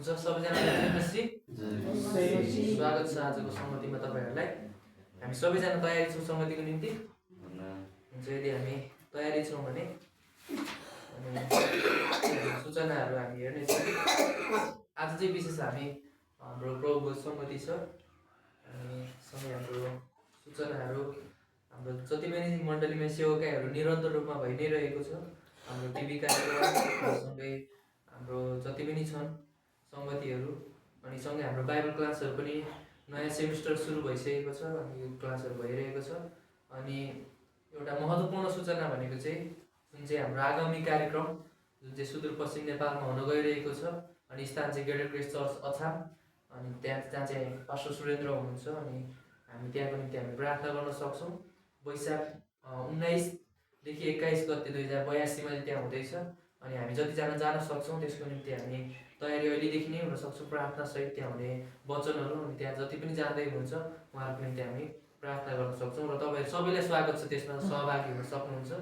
हुन्छ सबैजनालाई जयमसी स्वागत छ आजको संगतिमा तपाईहरुलाई। हामी सबैजना तयारी छौं संगतिको निम्ति। हुन्छ यदि हामी तयारी छौं भने सूचनाहरु हामी हेर्ने छौं। आज चाहिँ विशेष हामी हाम्रो प्रभुको संगति छ अनि सँगै हाम्रो सूचनाहरु हाम्रो जति पनि मण्डलीमा सेवकाईहरु निरन्तर रूपमा भइ नै रहेको छ। हाम्रो टिभी कार्यक्रम सँगै हाम्रो जति पनि छन् संगतिहरु अनि सँगै हाम्रो बाइबल क्लासहरु पनि नयाँ सेमिस्टर सुरु भइसकेको छ अनि यो क्लासहरु भइरहेको छ। अनि एउटा महत्त्वपूर्ण सूचना भनेको चाहिँ जुन चाहिँ हाम्रो आगामी कार्यक्रम जुन चाहिँ सुदूरपश्चिम नेपालमा हुन गइरहेको छ अनि स्थान चाहिँ ग्रेटर ग्रेस चर्च अछाम अनि त्यहाँ चाहिँ पास्टर सुरेन्द्र हुनुहुन्छ अनि हामी त्यहाँको निम्ति हामी प्रार्थना गर्न सक्छौं। वैशाख 19 देखि 21 गते 2082 मा त्यहाँ हुँदैछ अनि हामी जतिजना जान सक्छौं त्यसको निम्ति हामी तयारी अहिलेदेखि नै हुन सक्छौं। प्रार्थना सहित त्यहाँ हुने वचनहरु अनि त्यहाँ जति पनि जाँदै हुनुहुन्छ उहाँहरुको निम्ति हामी प्रार्थना गर्न सक्छौं र तपाईहरु सबैलाई स्वागत छ, त्यसमा सहभागी हुन सक्नुहुन्छ।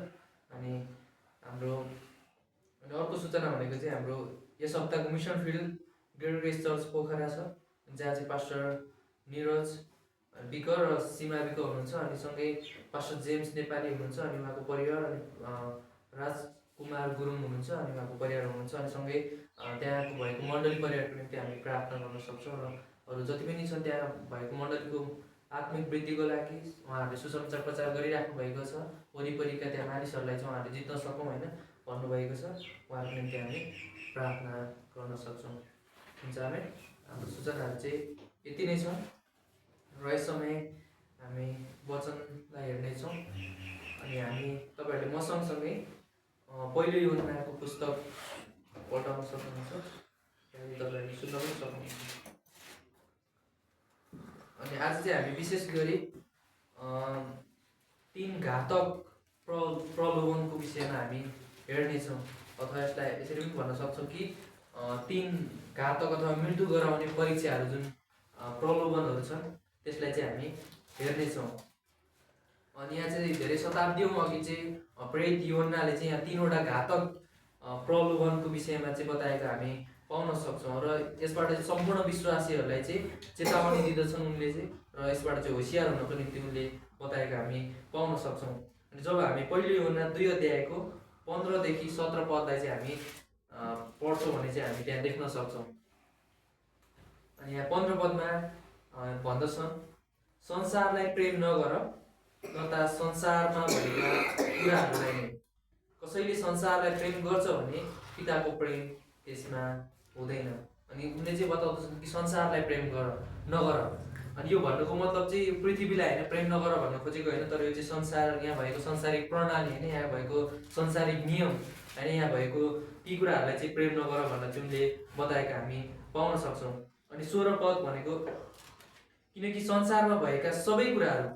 अनि हाम्रो अर्को सूचना भनेको चाहिँ हाम्रो यस हप्ताको mission field greater grace church Pokhara छ जहाँ चाहिँ पास्टर निरज विक र सीमा विक हुनुहुन्छ अनि सँगै पास्टर जेम्स नेपाली हुनुहुन्छ अनि उहाँको परिवार अनि राजकुमार गुरुङ हुनुहुन्छ अनि उहाँको परिवार हुनुहुन्छ अनि सँगै त्यहाँको भएको मण्डली परिवारको निम्ति हामी प्रार्थना गर्न सक्छौं र अरु जति पनि छन् त्यहाँ भएको मण्डलीको आत्मिक वृद्धिको लागि उहाँहरूले सुसमाचार प्रचार गरिराख्नु भएको छ। वरिपरिका त्यहाँ मानिसहरूलाई चाहिँ उहाँहरूले जित्न सकौं हैन भन्नुभएको छ। उहाँहरूको निम्ति हामी प्रार्थना गर्न सक्छौं। हुन्छ आमेन। हाम्रो सूचनाहरु चाहिँ यति नै छ र यस समय हामी वचनलाई हेर्ने छौं अनि हामी तपाईहरुले म सँगसँगै पहिलो यूहन्नाको पुस्तक पढ्न सक्नुहुन्छ अनि तपाईहरुले सुन्न पनि सक्नुहुन्छ। अनि आज चाहिँ हामी विशेष गरी 3 घातक प्रलोभनको विषयमा हामी हेर्ने छौं अथवा यसलाई यसरी पनि भन्न सक्छौं कि 3 घातक अथवा मृत्यु गराउने परीक्षाहरु जुन प्रलोभनहरु छन् त्यसलाई चाहिँ हामी हेर्ने छौं। अनि यहाँ चाहिँ धेरै शताब्दीऔं अघि चाहिँ प्रेरित यूहन्नाले चाहिँ यहाँ 3 वटा घातक प्रलोभनको विषयमा चाहिँ बताएको हामी पाउन सक्छौं र यसबाट चाहिँ सम्पूर्ण विश्वासीहरुलाई चाहिँ चेतावनी दिँदछन् उनले चाहिँ र यसबाट चाहिँ होशियार हुनको निम्ति उनले बताएको हामी पाउन सक्छौं। अनि जब हामी पहिलो यूहन्ना 2 अध्यायको 15 देखि 17 पदलाई चाहिँ हामी पढ्छौं भने चाहिँ हामी त्यहाँ देख्न सक्छौं। अनि यहाँ 15 पदमा भन्दछन् संसारलाई प्रेम नगर तथा संसारमा भएका कुराहरुलाई नै। कसैले संसारलाई प्रेम गर्छ भने पिताको प्रेम त्यसमा हुँदैन। अनि उनले चाहिँ बताउँछन् कि संसारलाई प्रेम नगर। अनि यो भन्नुको मतलब चाहिँ पृथ्वीलाई हैन प्रेम नगर भन्न खोजेको हैन, तर यो चाहिँ संसार यहाँ भएको संसारिक प्रणाली हैन, यहाँ भएको संसारिक नियम हैन, यहाँ भएको ती कुराहरुलाई चाहिँ प्रेम नगर भनेर चाहिँ उनले बताएका हामी पाउन सक्छौं। अनि 16 पद भनेको किनकि संसारमा भएका सबै कुराहरु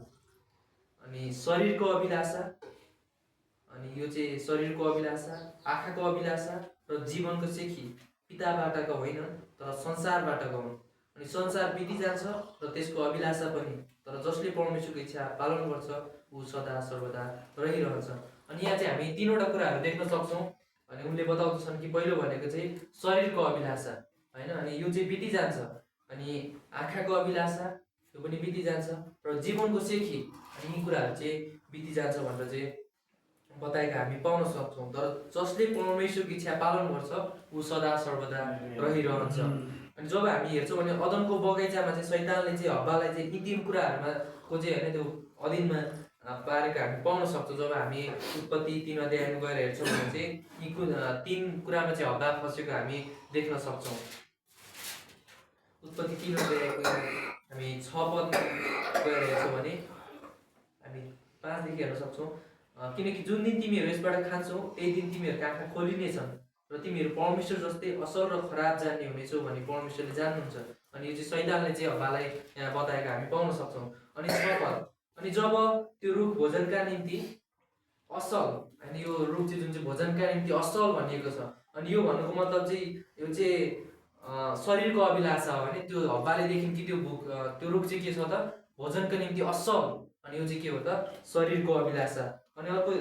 अनि शरीरको अभिलाषा अनि यो चाहिँ शरीरको अभिलाषा, आँखाको अभिलाषा र जीवनको सेखी पिताबाटका होइन तर संसारबाटका हुन्। अनि संसार बिति जान्छ र त्यसको अभिलाषा पनि, तर जसले परमेश्वरको इच्छा पालन गर्छ ऊ सदा सर्वदा रहिरहन्छ। अनि यहाँ चाहिँ हामी 3 वटा कुराहरु देख्न सक्छौं। अनि उनले बताउँछन् कि पहिलो भनेको चाहिँ शरीरको अभिलाषा हैन, अनि यो चाहिँ बिति जान्छ। अनि आँखाको अभिलाषा यो पनि बिति जान्छ र जीवनको सेखी अनि यी कुराहरु चाहिँ बिति जान्छ भनेर चाहिँ बताएका हामी पाउन सक्छौं। तर जसले परमेश्वरको इच्छा पालन गर्छ ऊ सदा सर्वदा रहिरहन्छ। अनि जब हामी हेर्छौं भने अदनको बगैँचामा चाहिँ शैतानले चाहिँ हव्वालाई चाहिँ यी 3 कुराहरुमा को चाहिँ हैन त्यो अधीनमा पारेको हामी पाउन सक्छौं। जब हामी उत्पत्ति 3 अध्यायमा गएर हेर्छौं भने चाहिँ यी 3 कुरामा चाहिँ हव्वा फसेको हामी देख्न सक्छौं। उत्पत्ति 3 अध्यायको हामी 6 पद गएर हेर्छौं भने हामी 5 देखि हेर्न सक्छौं। किनकि जुन दिन तिमीहरु यसबाट खान्छौ त्यही दिन तिमीहरुका आँखा खोलिनेछन् र तिमीहरु परमेश्वर जस्तै असल र खराब जान्ने हुनेछौ भनी परमेश्वरले जान्नुहुन्छ। अनि यो चाहिँ शैतानले चाहिँ हव्वालाई यहाँ बताएको हामी पाउन सक्छौं। अनि 6 पद अनि जब त्यो रुख भोजनका निम्ति असल अनि यो रुख चाहिँ जुन चाहिँ भोजनका निम्ति असल भनिएको छ। अनि यो भन्नुको मतलब चाहिँ यो चाहिँ शरीरको अभिलाषा हो भने त्यो हव्वाले देखिन कि त्यो रुख चाहिँ के छ त भोजनको निम्ति असल। अनि यो चाहिँ के हो त शरीरको अभिलाषा। अनि अर्को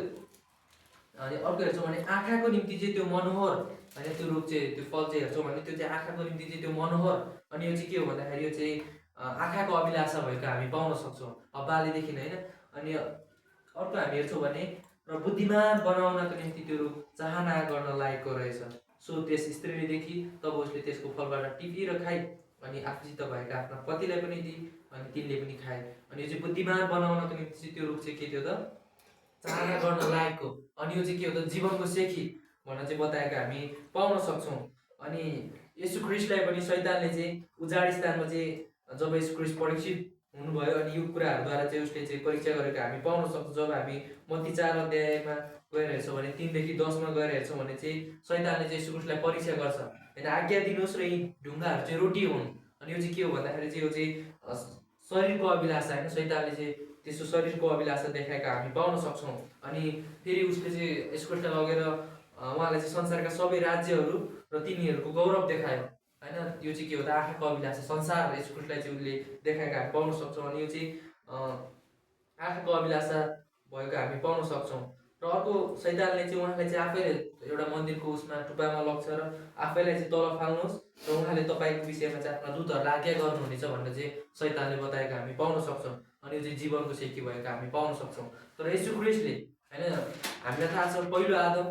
हेर्छौं भने आँखाको निम्ति चाहिँ त्यो मनोहर होइन त्यो रुख चाहिँ त्यो फल चाहिँ हेर्छौँ भने त्यो चाहिँ आँखाको निम्ति चाहिँ त्यो मनोहर, अनि यो चाहिँ के हो भन्दाखेरि यो चाहिँ आँखाको अभिलाषा भएको हामी पाउन सक्छौँ बाल्यदेखि होइन। अनि अर्को हामी हेर्छौँ भने र बुद्धिमान बनाउनको निम्ति त्यो रुख चाहना गर्न लागेको रहेछ। सो त्यस स्त्रीले देखि तब उसले त्यसको फलबाट टिपेर खाए अनि आफूसित भएका आफ्ना पतिलाई पनि दिए अनि तिनले पनि खाए। अनि यो चाहिँ बुद्धिमान बनाउनको निम्ति चाहिँ त्यो रुख चाहिँ के थियो त, चाहना गर्न लागेको। अनि यो चाहिँ के हो त, जीवनको सेखी भनेर चाहिँ बताएको हामी पाउन सक्छौँ। अनि यसु ख्रिस्टलाई पनि शैतानले चाहिँ उजाड स्थानमा चाहिँ जब यसु ख्रिस्ट परीक्षित हुनुभयो अनि यो कुराहरूद्वारा चाहिँ उसले चाहिँ परीक्षा गरेको हामी पाउन सक्छौँ। जब हामी मत्ती 4 अध्यायमा गएर हेर्छौँ भने 3देखि 10मा गएर हेर्छौँ भने चाहिँ शैतानले चाहिँ यसु ख्रिस्टलाई परीक्षा गर्छ, होइन आज्ञा दिनुहोस् र यी ढुङ्गाहरू चाहिँ रोटी हुन्। अनि यो चाहिँ के हो भन्दाखेरि चाहिँ यो चाहिँ शरीरको अभिलाषा, होइन शैतानले चाहिँ त्यसो शरीरको अभिलाषा देखाएका हामी पाउन सक्छौँ। अनि फेरि उसले चाहिँ यसो ख्रिस्टलाई लगेर उहाँलाई चाहिँ संसारका सबै राज्यहरू र तिनीहरूको गौरव देखायो, होइन यो चाहिँ के हो त, आँखाको अभिलाषा संसार यसो ख्रिस्टलाई चाहिँ उसले देखाएका हामी पाउन सक्छौँ। अनि यो चाहिँ आँखाको अभिलाषा भएको हामी पाउन सक्छौँ। र अर्को शैतानले चाहिँ उहाँलाई चाहिँ आफैले एउटा मन्दिरको उसमा टुप्पामा लग्छ र आफैलाई चाहिँ तल फाल्नुहोस् र उहाँले तपाईँको विषयमा चाहिँ आफ्ना दूतहरूलाई आज्ञा गर्नुहुनेछ भनेर चाहिँ शैतानले बताएको हामी पाउन सक्छौँ। अनि यो चाहिँ जीवनको सेकी भएको हामी पाउन सक्छौँ। तर यसु ख्रिस्टले, होइन हामीलाई थाहा छ पहिलो आदम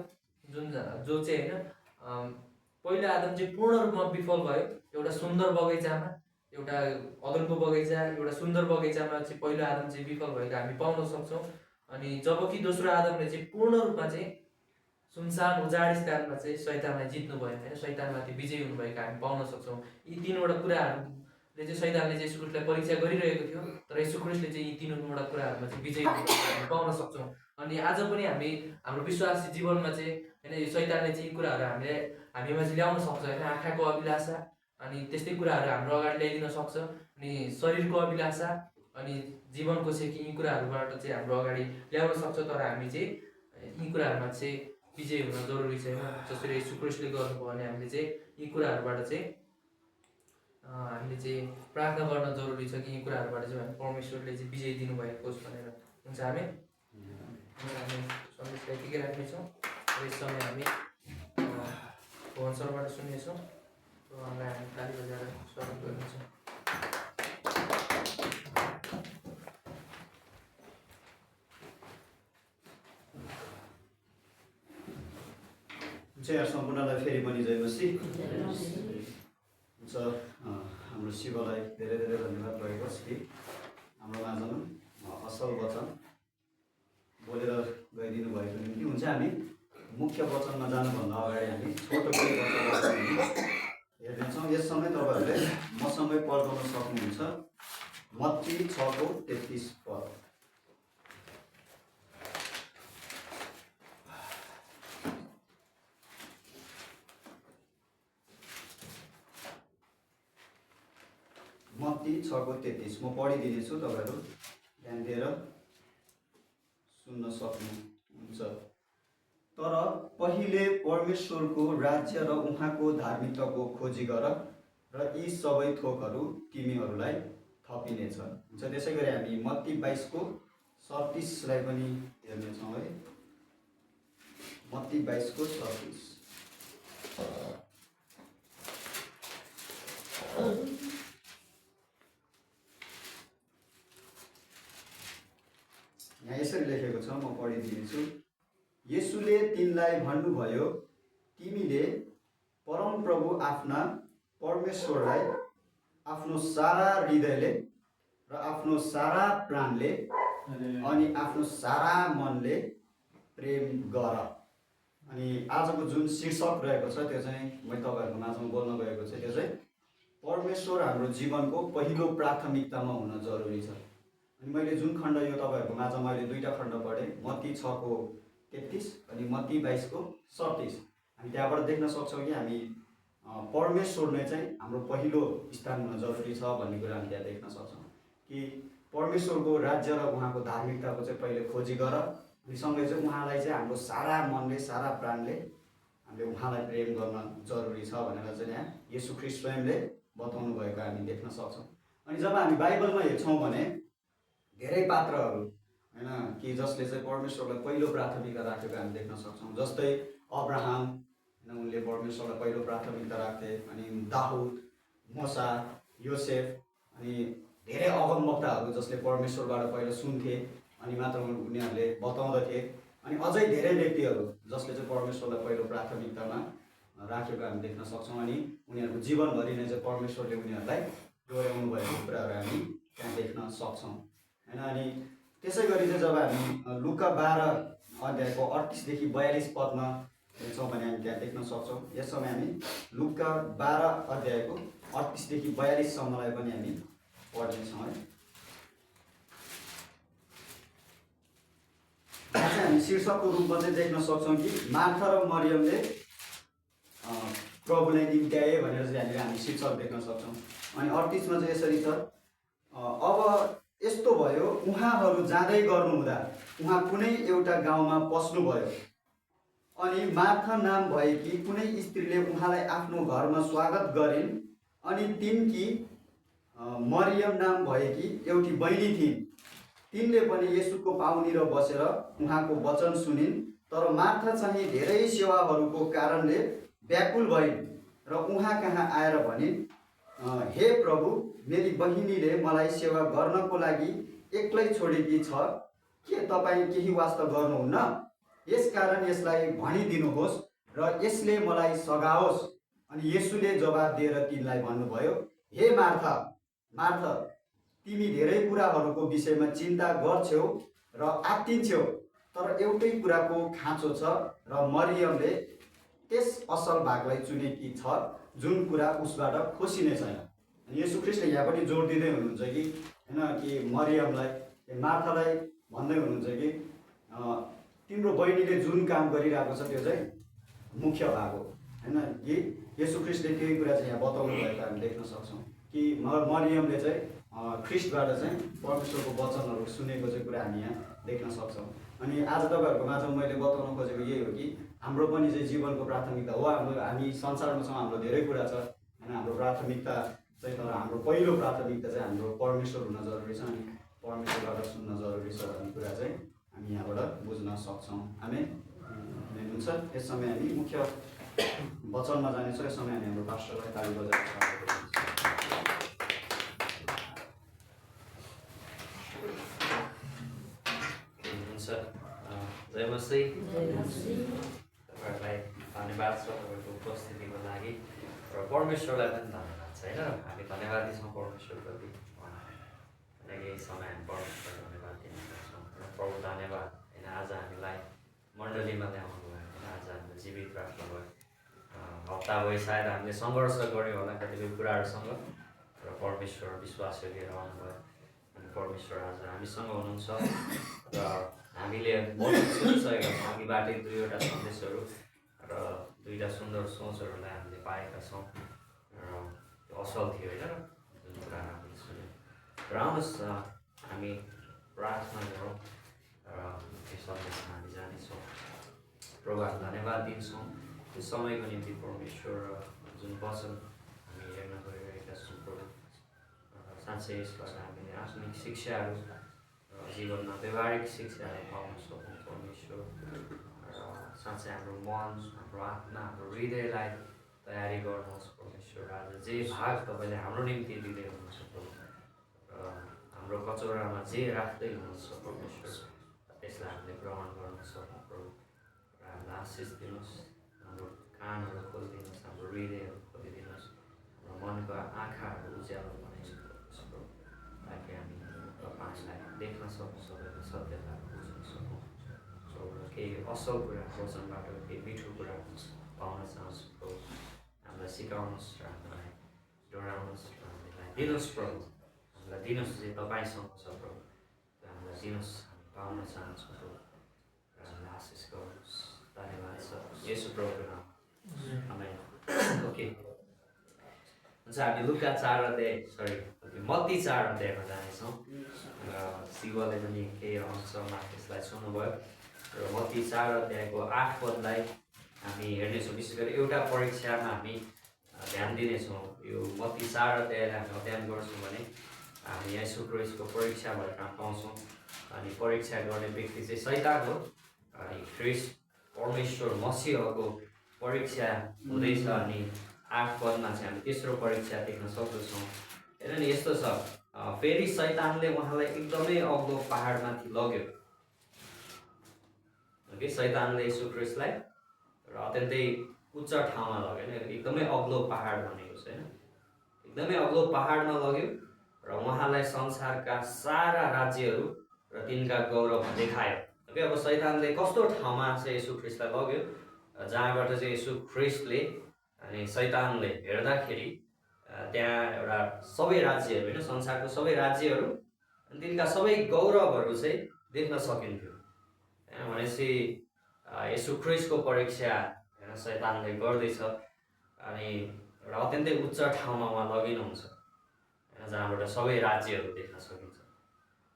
जो चाहिँ होइन पहिलो आदम चाहिँ पूर्ण रूपमा विफल भयो। एउटा सुन्दर बगैँचामा, एउटा अदनको बगैँचा, एउटा सुन्दर बगैँचामा चाहिँ पहिलो आदम चाहिँ विफल भएको हामी पाउन सक्छौँ। अनि जबकि दोस्रो आदमले चाहिँ पूर्ण रूपमा चाहिँ सुनसान उजाड स्थानमा चाहिँ शैतानलाई जित्नुभयो, होइन शैतानमाथि विजय हुनुभएको हामी पाउन सक्छौँ। यी तीनवटा कुराहरूले चाहिँ शैतानले चाहिँ यसु ख्रिस्टलाई परीक्षा गरिरहेको थियो, तर यसु ख्रिस्टले चाहिँ यी तीनवटा कुराहरूमा चाहिँ विजय हामी पाउन सक्छौँ। अनि आज पनि हामी हाम्रो विश्वासी जीवनमा चाहिँ होइन यो शैतानले चाहिँ यी कुराहरू हामीमा चाहिँ ल्याउन सक्छ, होइन आँखाको अभिलाषा अनि त्यस्तै कुराहरू हाम्रो अगाडि ल्याइदिन सक्छ। अनि शरीरको अभिलाषा अनि जीवनको सेकी यी कुराहरूबाट चाहिँ हाम्रो अगाडि ल्याउन सक्छ। तर हामी चाहिँ यी कुराहरूमा चाहिँ विजय हुन जरुरी छैन। जसरी यसु ख्रिस्टले गर्नुभयो भने हामीले चाहिँ यी कुराहरूबाट चाहिँ हामीले चाहिँ प्रार्थना गर्न जरुरी छ कि यी कुराहरूबाट चाहिँ परमेश्वरले चाहिँ विजय दिनुभएको होस् भनेर। हुन्छ हामी सन्देशलाई यतिकै राख्नेछौँ र यस समय हामी भवन सरबाट सुन्नेछौँ र उहाँलाई हामी ताली बजाएर स्वागत गर्नेछौँ। सम्पूर्णलाई फेरि पनि जय मसीह। हुन्छ, हाम्रो शिवलाई धेरै धेरै धन्यवाद भएको छ कि हाम्रो माझमा असल वचन बोलेर गइदिनु भएको निम्ति। हुन्छ, हामी मुख्य वचनमा जानुभन्दा अगाडि हामी छोटो केही वचन हेर्नेछौँ। यस समय तपाईँहरूले मसँगै पढ्न सक्नुहुन्छ मत्ती 6:33 पद। मत्ती 6:33 म पढिदिनेछु, तपाईँहरू ध्यान दिएर सुन्न सक्नुहुन्छ। तर पहिले परमेश्वरको राज्य र उहाँको धार्मिकताको खोजी गर र यी सबै थोकहरू तिमीहरूलाई थपिनेछ। हुन्छ, त्यसै गरी हामी मत्ती 22:37लाई पनि हेर्नेछौँ है। मत्ती 22:37 यहाँ यसरी लेखेको छ, म पढिदिनेछु। येशूले तिनलाई भन्नुभयो, तिमीले परमप्रभु आफ्ना परमेश्वरलाई आफ्नो सारा हृदयले र आफ्नो सारा प्राणले अनि आफ्नो सारा मनले प्रेम गर। अनि आजको जुन शीर्षक रहेको छ त्यो चाहिँ मैले तपाईँहरूको माझमा बोल्न गएको छ, त्यो चाहिँ परमेश्वर हाम्रो जीवनको पहिलो प्राथमिकतामा हुन जरुरी छ। अनि मैले जुन खण्ड यो तपाईँहरूको माझमा मैले दुईवटा खण्ड पढेँ, मत्ती 6:33 अनि मत्ती 22:37। हामी त्यहाँबाट देख्न सक्छौँ कि हामी परमेश्वर नै चाहिँ हाम्रो पहिलो स्थान हुन जरुरी छ भन्ने कुरा हामी त्यहाँ देख्न सक्छौँ कि परमेश्वरको राज्य र उहाँको धार्मिकताको चाहिँ पहिले खोजी गर, अनि सँगै चाहिँ उहाँलाई चाहिँ हाम्रो सारा मनले सारा प्राणले हामीले उहाँलाई प्रेम गर्न जरुरी छ भनेर चाहिँ यहाँ येशू ख्रिस्ट स्वयंले बताउनु भएको हामी देख्न सक्छौँ। अनि जब हामी बाइबलमा हेर्छौँ भने धेरै पात्रहरू होइन कि जसले चाहिँ परमेश्वरलाई पहिलो प्राथमिकता राखेको हामी देख्न सक्छौँ। जस्तै अब्राहम, होइन उनले परमेश्वरलाई पहिलो प्राथमिकता राख्थे। अनि दाउद, मोसा, योसेफ अनि धेरै अगमवक्ताहरू जसले परमेश्वरबाट पहिलो सुन्थे अनि मात्र उनीहरूले बताउँदथे। अनि अझै धेरै व्यक्तिहरू जसले चाहिँ परमेश्वरलाई पहिलो प्राथमिकतामा राखेको हामी देख्न सक्छौँ। अनि उनीहरूको जीवनभरि नै चाहिँ परमेश्वरले उनीहरूलाई डोर्याउनु भएको कुराहरू हामी त्यहाँ देख्न सक्छौँ होइन। अनि त्यसै गरी चाहिँ जब हामी लुका 12 अध्यायको 38 देखि 42 पदमा हेर्छौँ भने हामी त्यहाँ देख्न सक्छौँ। यस समय हामी लुका 12 अध्यायको 38 देखि 42 सम्मलाई पनि हामी पढ्नेछौँ है। यहाँ चाहिँ हामी शीर्षकको रूपमा चाहिँ देख्न सक्छौँ कि मार्था र मरियमले प्रभुलाई निम्त्याए भनेर चाहिँ यहाँनिर हामी शीर्षक देख्न सक्छौँ। अनि 38 मा चाहिँ यसरी छ, अब यस्तो भयो उहाँहरू जाँदै गर्नुहुँदा उहाँ कुनै एउटा गाउँमा पस्नुभयो। अनि मार्था नाम भएकी कुनै स्त्रीले उहाँलाई आफ्नो घरमा स्वागत गरिन्। अनि तिनकी मरियम नाम भएकी एउटी बहिनी थिइन्। तिनले पनि येशूको पाउनिर बसेर उहाँको वचन सुनिन्। तर मार्था चाहिँ धेरै सेवाहरूको कारणले व्याकुल भइन् र उहाँ कहाँ आएर भनिन्, हे प्रभु, मेरी बहिनीले मलाई सेवा गर्नको लागि एक्लै छोडेकी छ। के तपाईँ केही वास्ता गर्नुहुन्न? यसकारण यसलाई भनिदिनुहोस् र यसले मलाई सघाओस्। अनि येशूले जवाब दिएर तिनलाई भन्नुभयो, हे मार्था, मार्था, तिमी धेरै कुराहरूको विषयमा चिन्ता गर्छौ र आत्तिन्छौ, तर एउटै कुराको खाँचो छ र मरियमले त्यस असल भागलाई चुनेकी छ जुन कुरा उसबाट खोसिने छैन। अनि येशू ख्रीष्टले यहाँ पनि जोड दिँदै हुनुहुन्छ कि होइन कि मरियमलाई, मार्थालाई भन्दै हुनुहुन्छ कि तिम्रो बहिनीले जुन काम गरिरहेको छ त्यो चाहिँ मुख्य भाग हो होइन। कि येशू ख्रीष्टले त्यही कुरा चाहिँ यहाँ बताउनु भएको हामी देख्न सक्छौँ कि मरियमले चाहिँ ख्रीष्टबाट चाहिँ परमेश्वरको वचनहरू सुनेको चाहिँ कुरा हामी यहाँ देख्न सक्छौँ। अनि आज तपाईँहरूको माझमा मैले बताउन खोजेको यही हो कि हाम्रो पनि चाहिँ जीवनको प्राथमिकता हो। हामी संसारमा छौँ, हाम्रो धेरै कुरा छ होइन। हाम्रो प्राथमिकता चाहिँ, तर हाम्रो पहिलो प्राथमिकता चाहिँ हाम्रो परमेश्वर हुन जरुरी छ। अनि परमेश्वरबाट सुन्न जरुरी छ भन्ने कुरा चाहिँ हामी यहाँबाट बुझ्न सक्छौँ। हामी हुन्छ यस समय हामी मुख्य वचनमा जानेछौँ। यस समय हामी हाम्रो पास्टरलाई ताली बजाएर जय मसी, तपाईँहरूलाई धन्यवाद छ तपाईँको उपस्थितिको लागि र परमेश्वरलाई पनि धन्यवाद छ होइन। हामी धन्यवादी छौँ परमेश्वरप्रति किनकि यही समय हामी परमेश्वरलाई धन्यवाद दिन सक्छौँ। प्रभु धन्यवाद होइन, आज हामीलाई मण्डलीमा ल्याउनु भयो होइन। आज हामीले जीवित राख्नुभयो। हप्ता भइ सायद हामीले सङ्घर्ष गऱ्यौँ होला कतिपय कुराहरूसँग र परमेश्वर विश्वास लिएर आउनुभयो। अनि परमेश्वर आज हामीसँग हुनुहुन्छ र हामीले सुनिसकेका छौँ। अघिबाटै 2वटा सन्देशहरू र 2टा सुन्दर सोचहरूलाई हामीले पाएका छौँ र त्यो असल थियो होइन जुन कुरा हामीले सुन्यौँ। र आउनुहोस् हामी प्रार्थना गरौँ र त्यो सन्देशमा हामी जानेछौँ। प्रभुलाई धन्यवाद दिन्छौँ त्यो समयको निम्ति परमेश्वर जुन वचन हामी हेर्न गइरहेका छौँ। प्रभु साँच्चै यसबाट हामीले आत्मिक शिक्षाहरू जीवनमा व्यवहारिक शिक्षाहरू पाउन सकौँ परमेश्वर। र साँच्चै हाम्रो मन, हाम्रो आत्मा, हाम्रो हृदयलाई तयारी गर्नुहोस् परमेश्वर। आज जे भाग तपाईँले हाम्रो निम्ति दिँदै हुनुहुन्छ प्रभु र हाम्रो कचौरामा जे राख्दै हुनुहुन्छ परमेश्वर, त्यसलाई हामीले ग्रहण गर्न सकौँ प्रभु। र हामीलाई आशिष दिनुहोस्, हाम्रो कानहरू खोलिदिनुहोस्, हाम्रो हृदयहरू खोलिदिनुहोस्, हाम्रो मनको आँखाहरू उज्यालो बनाइदिनुहोस् प्रभु, ताकि हामी तपाईँलाई देख्न सकौँ, सबैको सत्यताहरू बुझ्न सकौँ। केही असल कुरा वचनबाट केही मिठो कुरा पाउन चाहन्छु प्रभु। हामीलाई सिकाउनुहोस् र हामीलाई डराउनुहोस् र हामीलाई दिनुहोस् प्रभु। हामीलाई दिनुहोस् जे तपाईँसँग छ प्रभु, त्यो हामीलाई दिनुहोस्। हामी पाउन चाहन्छौँ प्रभु र हामीलाई आशिष गर्नुहोस्। धन्यवाद छ येशू प्रभुको नाम, आमेन। ओके, हुन्छ हामी लुका 4 अध्याय मत्ती 4 अध्यायमा जानेछौँ र शिवले पनि केही अंशमा त्यसलाई सुन्नुभयो। र मत्ती 4 अध्यायको 8 पदलाई हामी हेर्नेछौँ। विशेष गरी एउटा परीक्षामा हामी ध्यान दिनेछौँ। यो मत्ती 4 अध्यायलाई हामी अध्ययन गर्छौँ भने हामी येशू ख्रीष्टको परीक्षा भएर पाउँछौँ। अनि परीक्षा गर्ने व्यक्ति चाहिँ शैतान हो। अनि ख्रीष्ट परमेश्वर मसीहको परीक्षा हुँदैछ अनि 8 पदमा चाहिँ हामी तेस्रो परीक्षा देख्न सक्दछौँ। हेर नि यस्तो छ, फेरि शैतानले उहाँलाई एकदमै अग्लो पहाडमाथि लग्यो। ओके, शैतानले यीशु ख्रीष्टलाई र अत्यन्तै उच्च ठाउँमा लग्यो होइन, एकदमै अग्लो पहाड भनेको छ होइन, एकदमै अग्लो पहाडमा लग्यो र उहाँलाई संसारका सारा राज्यहरू र तिनका गौरव देखायो। ओके, अब शैतानले कस्तो ठाउँमा चाहिँ यीशु ख्रीष्टलाई लग्यो, जहाँबाट चाहिँ यीशु ख्रीष्टले अनि शैतानले हेर्दाखेरि त्यहाँ एउटा सबै राज्यहरू होइन, संसारको सबै राज्यहरू अनि तिनका सबै गौरवहरू चाहिँ देख्न सकिन्थ्यो। भनेपछि यीशु ख्रीष्टको परीक्षा होइन शैतानले गर्दैछ अनि एउटा अत्यन्तै उच्च ठाउँमा उहाँ लगिनुहुन्छ होइन, जहाँबाट सबै राज्यहरू देख्न सकिन्छ।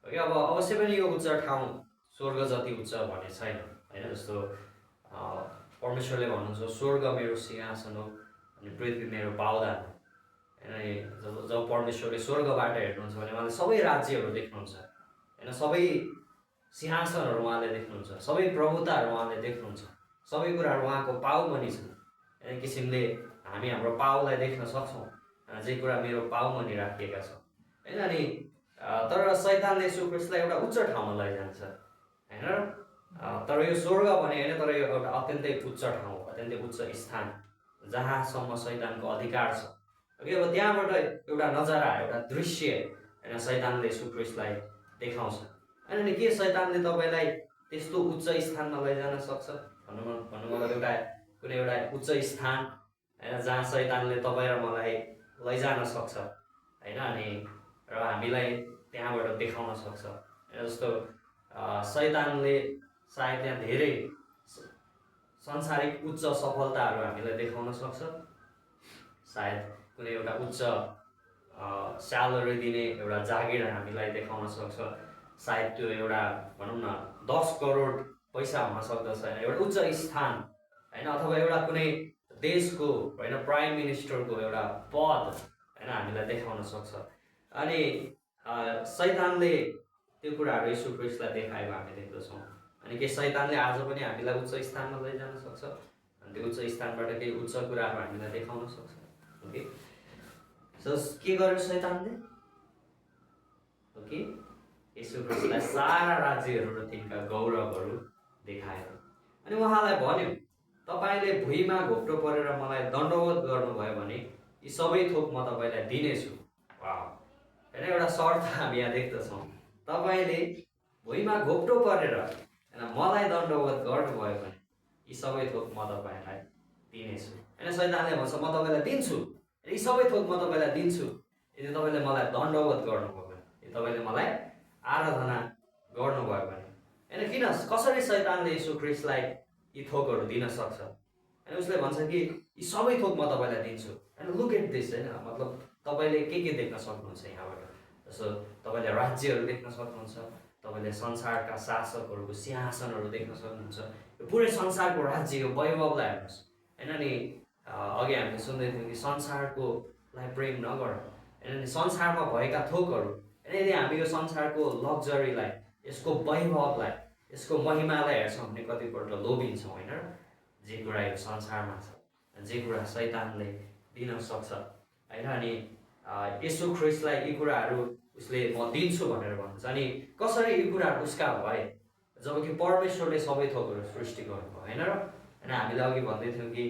ओके, अब अवश्य पनि यो उच्च ठाउँ स्वर्ग जति उच्च भन्ने छैन होइन। जस्तो परमेश्वरले भन्नुहुन्छ स्वर्ग मेरो सिंहासन हो अनि पृथ्वी मेरो पावदान हो होइन। जब परमेश्वरले स्वर्गबाट हेर्नुहुन्छ भने उहाँले सबै राज्यहरू देख्नुहुन्छ होइन, सबै सिंहासनहरू उहाँले देख्नुहुन्छ, सबै प्रभुताहरू उहाँले देख्नुहुन्छ, सबै कुराहरू उहाँको पाउमनि छन्। एक किसिमले हामी हाम्रो पाउलाई देख्न सक्छौँ, जे कुरा मेरो पाउमनि राखिएका छन् होइन। अनि तर शैतानले यीशु ख्रीष्टलाई एउटा उच्च ठाउँमा लैजान्छ होइन। तर यो स्वर्ग भने होइन, तर यो एउटा अत्यन्तै उच्च ठाउँ, अत्यन्तै उच्च स्थान जहाँसम्म शैतानको अधिकार छ। ओके, अब त्यहाँबाट एउटा नजारा, एउटा दृश्य होइन शैतानले यीशु ख्रीष्टलाई देखाउँछ। अनि के शैतानले तपाईँलाई त्यस्तो उच्च स्थानमा लैजान सक्छ भन्नु मतलब एउटा कुनै एउटा उच्च स्थान होइन जहाँ शैतानले तपाईँ र मलाई लैजान सक्छ होइन, अनि र हामीलाई त्यहाँबाट देखाउन सक्छ। जस्तो शैतानले सायद त्यहाँ धेरै सांसारिक उच्च सफलताहरू हामीलाई देखाउन सक्छ, सायद कुनै एउटा उच्च स्यालेरी दिने एउटा जागिर हामीलाई देखाउन सक्छ, सायद त्यो एउटा भनौँ न 10 करोड पैसा हुन सक्दछ होइन, एउटा उच्च स्थान होइन, अथवा एउटा कुनै देशको होइन प्राइम मिनिस्टरको एउटा पद होइन हामीलाई देखाउन सक्छ। अनि शैतानले त्यो कुराहरू यीशु ख्रीष्टलाई देखाएको हामी देख्दछौँ। अनि के शैतानले आज पनि हामीलाई उच्च स्थानमा लैजान सक्छ, अनि त्यो उच्च स्थानबाट केही उच्च कुराहरू हामीलाई देखाउन सक्छ। ओके, सो के गर्यो शैतानले? ओके, यीशु ख्रीष्टलाई सारा राज्यहरू र तिनका गौरवहरू देखायो अनि उहाँलाई भन्यो तपाईँले भुइँमा घोप्टो परेर मलाई दण्डवत गर्नुभयो भने यी सबै थोक म तपाईँलाई दिनेछु। वाह, होइन एउटा शर्त हामी यहाँ देख्दछौँ, तपाईँले भुइँमा घोप्टो परेर होइन मलाई दण्डवत गर्नुभयो भने यी सबै थोक म तपाईँलाई दिनेछु होइन। शैतानले भन्छ म तपाईँलाई दिन्छु, यी सबै थोक म तपाईँलाई दिन्छु यदि तपाईँले मलाई दण्डवत गर्नुभयो भने, यदि तपाईँले मलाई आराधना गर्नुभयो भने होइन। किन कसरी शैतानले यीशु ख्रीष्टलाई यी थोकहरू दिन सक्छ? होइन उसले भन्छ कि यी सबै थोक म तपाईँलाई दिन्छु होइन। लुक एट दिस होइन, मतलब तपाईँले के देख्न सक्नुहुन्छ यहाँबाट? जस्तो तपाईँले राज्यहरू देख्न सक्नुहुन्छ, तपाईँले संसारका शासकहरूको सिंहासनहरू देख्न सक्नुहुन्छ, यो पुरै संसारको राज्य यो वैभवलाई हेर्नुहोस् होइन। नि अघि हामीले सुन्दै थियौँ कि संसारकोलाई प्रेम नगर होइन, नि संसारमा भएका थोकहरू होइन, यदि हामी यो संसारको लग्जरीलाई, यसको वैभवलाई, यसको महिमालाई हेर्छौँ भने कतिपल्ट लोभिन्छौँ होइन। जे कुरा यो संसारमा छ, जे कुरा शैतानले दिन सक्छ होइन, अनि यीशु ख्रीष्टलाई यी कुराहरू उसले म दिन्छु भनेर भन्छ। अनि कसरी यी कुराहरू उसका भए जबकि परमेश्वरले सबै थोकहरू सृष्टि गर्नुभयो होइन र। होइन हामीले अघि भन्दै थियौँ कि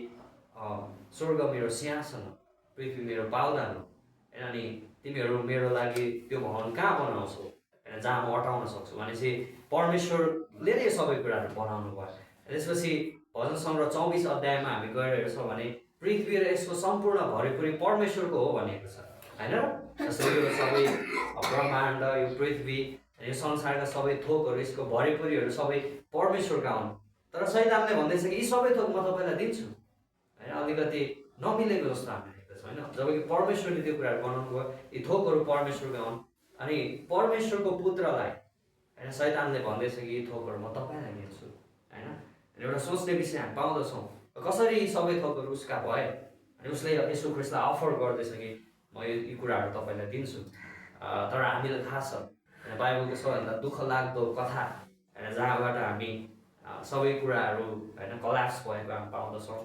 स्वर्ग मेरो सिंहासन हो, पृथ्वी मेरो पावदान हो होइन, अनि तिमीहरू मेरो लागि त्यो भवन कहाँ बनाउँछौ होइन जहाँ म अटाउन सक्छु भनेपछि परमेश्वरले नै सबै कुराहरू बनाउनु भयो। त्यसपछि भजन सङ्ग्रह 24 अध्यायमा हामी गएर हेर्छौँ भने पृथ्वी र यसको सम्पूर्ण भरिपुरी परमेश्वरको हो भनेको छ होइन। जस्तो यो सबै ब्रह्माण्ड, यो पृथ्वी, यो संसारका सबै थोकहरू, यसको भरिपुरीहरू सबै परमेश्वरका हुन्। तर शैतानले भन्दैछ कि यी सबै थोक म तपाईँलाई दिन्छु होइन। अलिकति नमिलेको जस्तो हामी देख्दछौँ होइन। जबकि परमेश्वरले त्यो कुराहरू बनाउनु भयो, यी थोकहरू परमेश्वरका हुन् अनि परमेश्वरको पुत्रलाई होइन शैतानले भन्दैछ कि यी थोकहरू म तपाईँलाई दिन्छु होइन। एउटा सोच्ने विषय हामी पाउँदछौँ कसरी यी सबै थोकहरू उसका भए अनि उसले यीशु ख्रीष्टलाई अफर गर्दैछ कि म यी कुराहरू तपाईँलाई दिन्छु। तर हामीलाई थाहा छ बाइबलको सबैभन्दा दुःख लाग्दो कथा होइन जहाँबाट हामी सबै कुराहरू होइन कलाप्स भएको हामी पाउँदछौँ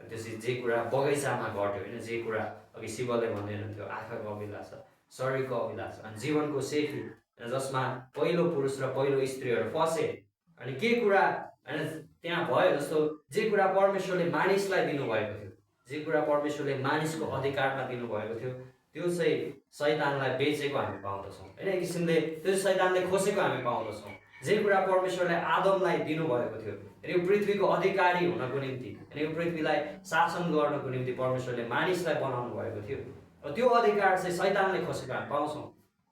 त्यसपछि जे कुरा बगैँचामा घट्यो होइन, जे कुरा अघि शिवले भन्नुहुन्थ्यो आँखाको अभिलाषा, शरीरको अभिलाषा अनि जीवनको सेती, जसमा पहिलो पुरुष र पहिलो स्त्रीहरू फसे। अनि के कुरा होइन त्यहाँ भयो, जस्तो जे कुरा परमेश्वरले मानिसलाई दिनुभएको थियो, जे कुरा परमेश्वरले मानिसको अधिकारमा दिनुभएको थियो, त्यो चाहिँ शैतानलाई बेचेको हामी पाउँदछौँ होइन। एक किसिमले त्यो शैतानले खोसेको हामी पाउँदछौँ। जे कुरा परमेश्वरले आदमलाई दिनुभएको थियो, यो पृथ्वीको अधिकारी हुनको निम्ति, यो पृथ्वीलाई शासन गर्नको निम्ति परमेश्वरले मानिसलाई बनाउनु भएको थियो, र त्यो अधिकार चाहिँ शैतानले खोसेको हामी पाउँछौँ,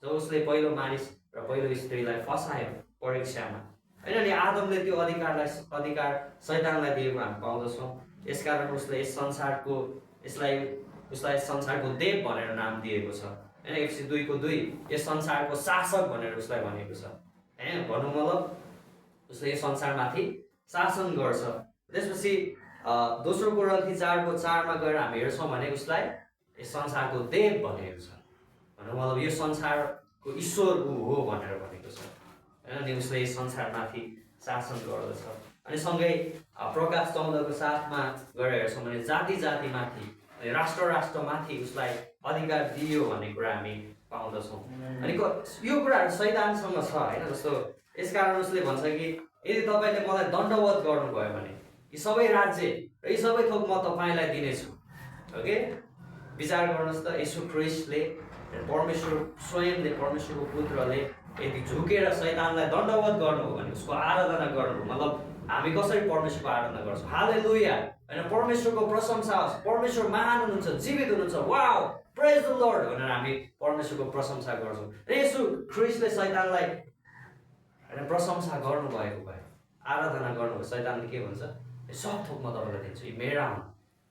जब उसले पहिलो मानिस र पहिलो स्त्रीलाई फसायो परीक्षामा होइन। अनि आदमले त्यो अधिकार शैतानलाई दिएको हामी पाउँदछौँ। यसकारण उसले यस संसारको उसलाई संसारको देव भनेर नाम दिएको छ होइन। एफएसी 2:2 यस संसारको शासक भनेर उसलाई भनेको छ होइन। भन्नु मतलब उसले यो संसारमाथि शासन गर्छ। त्यसपछि दोस्रो कोरिन्थी 4:4 गएर हामी हेर्छौँ भने उसलाई यस संसारको देव भनेको छ। भन्नु मतलब यो संसारको ईश्वर ऊ हो भनेर भनेको छ होइन। अनि उसले यस संसारमाथि शासन गर्दछ। अनि सँगै प्रकाश 14:7 गएर हेर्छौँ भने जाति जातिमाथि, राष्ट्रमाथि उसलाई अधिकार दियो भन्ने कुरा हामी पाउँदछौँ। अनि यो कुराहरू शैतानसँग छ होइन। जस्तो यसकारण उसले भन्छ कि यदि तपाईँले मलाई दण्डवत गर्नुभयो भने यी सबै राज्य र यी सबै थोक म तपाईँलाई दिनेछु। ओके, विचार गर्नुहोस् त, यीशु ख्रीष्टले परमेश्वर स्वयंले परमेश्वरको पुत्रले यदि झुकेर शैतानलाई दण्डवत गर्नु हो भने, उसको आराधना गर्नु, मतलब हामी कसरी परमेश्वरको आराधना गर्छौँ, हालेलुया होइन, परमेश्वरको प्रशंसा होस्, परमेश्वर महान हुनुहुन्छ, जीवित हुनुहुन्छ, वाउ प्रेज द लर्ड भनेर हामी परमेश्वरको प्रशंसा गर्छौँ। र यसो ख्रीष्टले शैतानलाई होइन प्रशंसा गर्नुभएको भए, आराधना गर्नुभयो, शैतानले के भन्छ, सब थोक म तपाईँलाई दिन्छु, यी मेरा हुन्,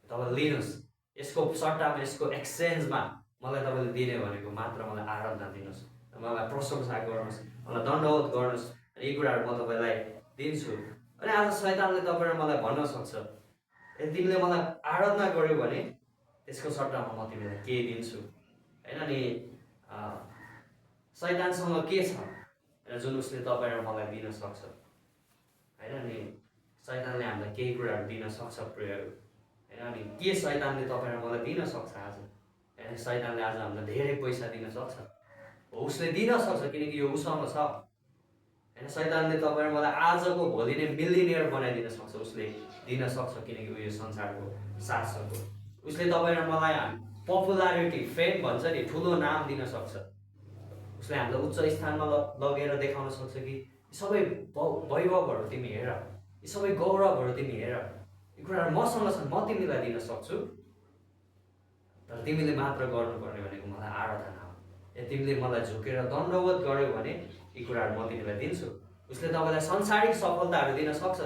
तपाईँले लिनुहोस्, यसको सट्टामा यसको एक्सचेन्जमा मलाई तपाईँले दिने भनेको मात्र मलाई आराधना दिनुहोस्, मलाई प्रशंसा गर्नुहोस्, मलाई दण्डवत गर्नुहोस्, यी कुराहरू म तपाईँलाई दिन्छु। अनि आज शैतानले तपाईँ र मलाई भन्न सक्छ, यदि तिमीले मलाई आराधना गर्यो भने त्यसको सट्टामा म तिमीलाई के दिन्छु होइन। अनि शैतानसँग के छ जुन उसले तपाईँ र मलाई दिन सक्छ होइन। अनि शैतानले हामीलाई केही कुराहरू दिन सक्छ प्रियहरू होइन। अनि के शैतानले तपाईँ र मलाई दिन सक्छ आज होइन। शैतानले आज हामीलाई धेरै पैसा दिन सक्छ, उसले दिन सक्छ किनकि यो उसँग छ होइन। शैतानले तपाईँ र मलाई आजको भोलि नै मिलिनियर बनाइदिन सक्छ, उसले दिन सक्छ किनकि यो संसारको शासक हो। उसले तपाईँ र मलाई पपुलारिटी, फेम भन्छ नि, ठुलो नाम दिन सक्छ। उसले हामीलाई उच्च स्थानमा लगेर देखाउन सक्छ कि सबै वैभवहरू तिमी हेर, यी सबै गौरवहरू तिमी हेर, यी कुराहरू मसँग छन्, म तिमीलाई दिन सक्छु, तर तिमीले मात्र गर्नुपर्ने भनेको मलाई आराधना हो। या तिमीले मलाई झुकेर दण्डवत गर्यो भने यी कुराहरू म तिमीलाई दिन्छु। उसले तपाईँलाई सांसारिक सफलताहरू दिन सक्छ,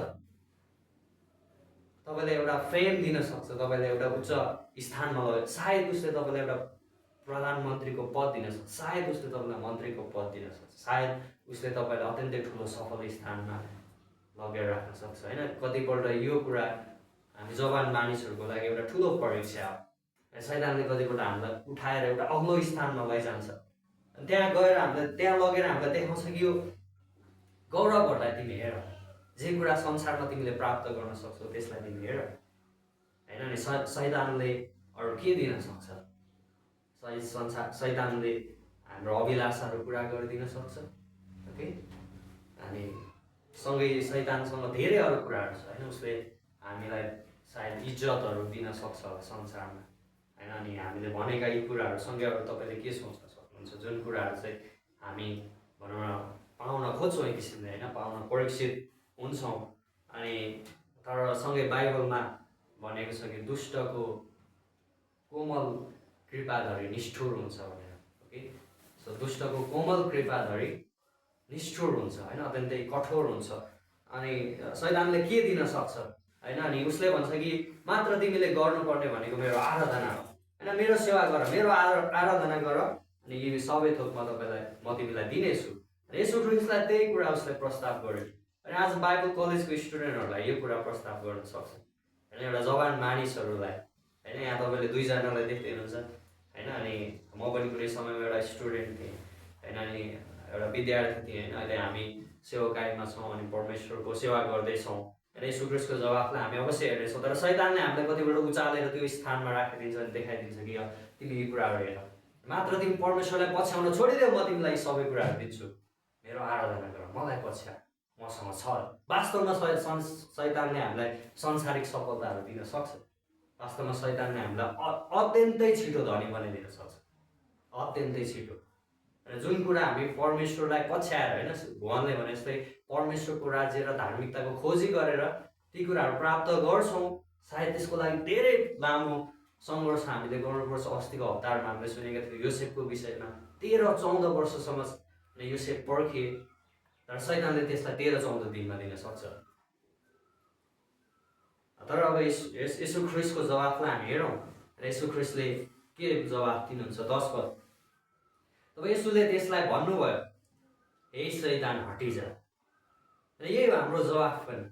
तपाईँलाई एउटा फेम दिन सक्छ, तपाईँलाई एउटा उच्च स्थानमा लग्यो, सायद उसले तपाईँलाई एउटा प्रधानमन्त्रीको पद दिन सक्छ, सायद उसले तपाईँलाई मन्त्रीको पद दिन सक्छ, सायद उसले तपाईँलाई अत्यन्तै ठुलो सफल स्थानमा लगेर राख्न सक्छ होइन। कतिपल्ट यो कुरा हामी जवान मानिसहरूको लागि एउटा ठुलो परीक्षा हो। शैतानले कतिपल्ट हामीलाई उठाएर एउटा अग्लो स्थानमा लैजान्छ, अनि त्यहाँ गएर हामीलाई त्यहाँ लगेर हामीलाई देखाउँछ कि यो गौरवहरूलाई तिमी हेर, जे कुरा संसारमा तिमीले प्राप्त गर्न सक्छौ त्यसलाई तिमी हेर होइन। अनि शैतानले अरू के दिन सक्छ, शैतानले हाम्रो अभिलाषाहरू पुरा गरिदिन सक्छ। ओके, अनि सँगै शैतानसँग धेरै अरू कुराहरू छ होइन। उसले हामीलाई सायद इज्जतहरू दिन सक्छ संसारमा होइन। अनि हामीले भनेका यी कुराहरूसँगै अरू तपाईँले के सोच्न सक्नुहुन्छ, जुन कुराहरू चाहिँ हामी भनौँ न पाउन खोज्छौँ एक किसिमले होइन, पाउन परीक्षित हुन्छौँ। अनि तर सँगै बाइबलमा भनेको छ कि दुष्टको कोमल कृपाधरी निष्ठुर हुन्छ भनेर। ओके, सो दुष्टको कोमल कृपाधरी निष्ठुर हुन्छ होइन, अत्यन्तै कठोर हुन्छ। अनि शैतानले के दिन सक्छ होइन। अनि उसले भन्छ कि मात्र तिमीले गर्नुपर्ने भनेको मेरो आराधना हो होइन, मेरो सेवा गर, मेरो आराधना गर, अनि यी सबै थोक म तिमीलाई दिनेछु। यसो ख्रीष्टलाई त्यही कुरा उसले प्रस्ताव गर्यो। अनि आज बाइबल कलेजको स्टुडेन्टहरूलाई यो कुरा प्रस्ताव गर्न सक्छ होइन, एउटा जवान मानिसहरूलाई होइन। यहाँ तपाईँले दुईजनालाई देख्दै हुनुहुन्छ होइन। अनि म पनि कुनै समयमा एउटा स्टुडेन्ट थिएँ होइन, अनि एउटा विद्यार्थी थिएँ होइन। अहिले हामी सेवाकाईमा छौँ अनि परमेश्वरको सेवा गर्दैछौँ र यसु ख्रीष्टको जवाफलाई हामी अवश्य हेर्नेछौँ। तर शैतानले हामीलाई कतिपल्ट उचालेर त्यो स्थानमा राखिदिन्छ अनि देखाइदिन्छ कि तिमी यी कुराहरू हेर, मात्र तिमी परमेश्वरलाई पछ्याउन छोडिदेऊ, म तिमीलाई सबै कुराहरू दिन्छु, मेरो आराधना गर, मलाई पछ्या, मसँग छ। वास्तवमा शैतानले हामीलाई संसारिक सफलताहरू दिन सक्छ। वास्तवमा शैतानले हामीलाई अत्यन्तै छिटो धनी बनाइदिन सक्छ, अत्यन्तै छिटो। र जुन कुरा हामी परमेश्वरलाई पछ्याएर होइन, भगवानले भने जस्तै परमेश्वरको राज्य र धार्मिकताको खोजी गरेर ती कुराहरू प्राप्त गर्छौँ, सायद त्यसको लागि धेरै लामो सङ्घर्ष हामीले गर्नुपर्छ। अस्तिको हप्ताहरूमा हामीले सुनेका थियौँ योसेफको विषयमा 13-14 वर्षसम्म योसेफ पर्खे, तर शैतानले त्यसलाई 13-14 दिनमा दिन सक्छ। तर अब यसु ख्रीष्टको जवाफलाई हामी हेरौँ र यसु ख्रीष्टले के जवाफ दिनुहुन्छ। 10 पद, तब यसुले त्यसलाई भन्नुभयो, हे शैतान हटिजा। र यही हो हाम्रो जवाफ पनि,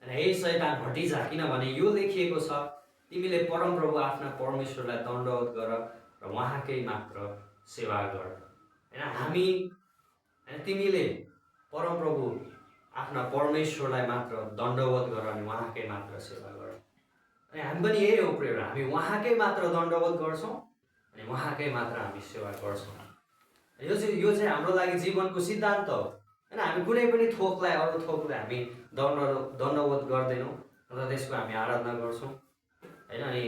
हे शैतान हटिजा, किनभने यो लेखिएको छ, तिमीले परमप्रभु आफ्ना परमेश्वरलाई दण्डवत गर र उहाँकै मात्र सेवा गर। होइन, तिमीले परमप्रभु आफ्ना परमेश्वरलाई मात्र दण्डवत गर अनि उहाँकै मात्र सेवा गर। अनि हामी पनि यही हो प्रेरणा, हामी उहाँकै मात्र दण्डवत गर्छौँ अनि उहाँकै मात्र हामी सेवा गर्छौँ। यो चाहिँ हाम्रो लागि जीवनको सिद्धान्त हो। होइन, हामी कुनै पनि थोकलाई अरू थोकलाई हामी दण्डवत गर्दैनौँ, र त्यसको हामी आराधना गर्छौँ। होइन, अनि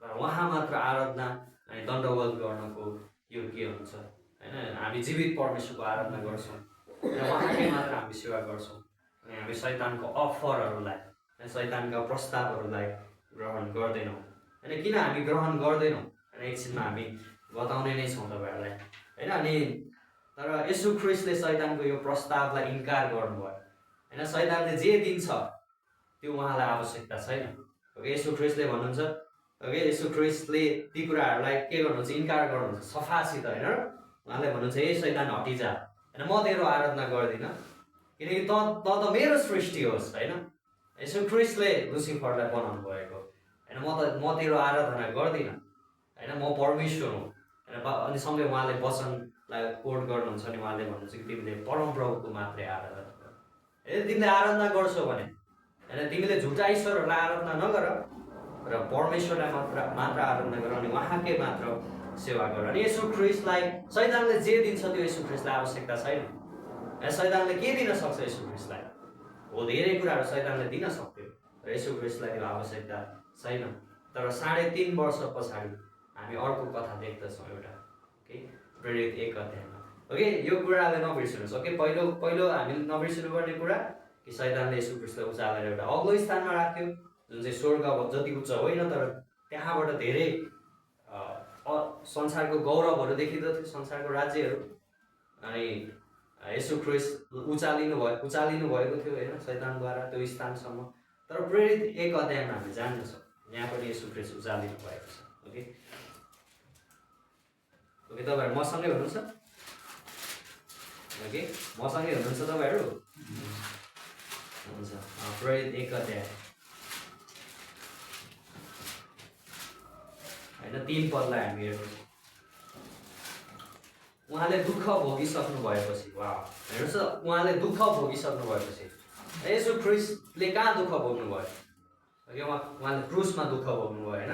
उहाँ मात्र आराधना अनि दण्डवत गर्नको योग्य हुन्छ। होइन, हामी जीवित परमेश्वरको आराधना गर्छौँ र उहाँकै मात्र हामी सेवा गर्छौँ। अनि हामी शैतानको अफरहरूलाई, शैतानका प्रस्तावहरूलाई ग्रहण गर्दैनौँ। होइन, किन हामी ग्रहण गर्दैनौँ अनि एकछिनमा हामी बताउने नै छौँ तपाईँहरूलाई। होइन, अनि तर यसु ख्रीष्टले शैतानको यो प्रस्तावलाई इन्कार गर्नुभयो। होइन, शैतानले जे दिन्छ त्यो उहाँलाई आवश्यकता छैन। ओके, यसु ख्रीष्टले भन्नुहुन्छ, ओके, यसु ख्रीष्टले ती कुराहरूलाई के गर्नुहुन्छ, इन्कार गर्नुहुन्छ सफासित। होइन, उहाँले भन्नुहुन्छ, हे शैतान हटिजा, होइन, म तेरो आराधना गर्दिनँ, किनकि त मेरो सृष्टि होस्। होइन, यसु ख्रीष्टले लुसिफरलाई बनाउनु भएको। होइन, म तेरो आराधना गर्दिनँ। होइन, म परमेश्वर हुँ। होइन, अनि सँगै उहाँले वचनलाई कोट गर्नुहुन्छ अनि उहाँले भन्नुहुन्छ कि तिमीले परमप्रभुको मात्रै आराधना गर। यदि तिमीले आराधना गर्छौ भने, होइन, तिमीले झुटा ईश्वरहरूलाई आराधना नगर र परमेश्वरलाई मात्र आराधना गर अनि उहाँकै मात्र सेवा गर। अनि यसु ख्रीष्टलाई शैतानले जे दिन्छ त्यो यसु ख्रीष्टलाई आवश्यकता छैन। शैतानले के दिन सक्छ यसु ख्रीष्टलाई? हो, धेरै कुराहरू शैतानले दिन सक्थ्यो, र यसु ख्रीष्टलाई त्यो आवश्यकता छैन। तर 3.5 वर्ष पछाडि हामी अर्को कथा देख्दछौँ एउटा, ओके, प्रेरित 1 अध्यायमा। ओके, यो कुरालाई नबिर्सिनुहोस्। ओके, पहिलो हामीले नबिर्सिनुपर्ने कुरा कि शैतानले यसु ख्रीष्टलाई उचालेर एउटा अग्लो स्थानमा राख्यो, जुन चाहिँ स्वर्ग जति उच्च होइन, तर त्यहाँबाट धेरै संसारको गौरवहरू देखिँदथ्यो, संसारको राज्यहरू। अनि यसु ख्रीष्ट उचालिनु भएको थियो, होइन, शैतानद्वारा त्यो स्थानसम्म। तर प्रेरित 1 अध्यायमा हामी जान्दछौँ यहाँ पनि यसु ख्रीष्ट उचालिनु भएको छ। ओके, तपाईँहरू मसँगै हुनुहुन्छ? ओके, मसँगै हुनुहुन्छ तपाईँहरू? हुन्छ। प्रेरित 1 अध्याय, होइन, 3 पदलाई हामी हेर्नुहोस्। उहाँले दुःख भोगिसक्नु भएपछि, वा हेर्नुहोस्, उहाँले दुःख भोगिसक्नु भएपछि यसु ख्रीष्टले कहाँ दुःख भोग्नुभयो? उहाँले क्रुसमा दुःख भोग्नुभयो। होइन,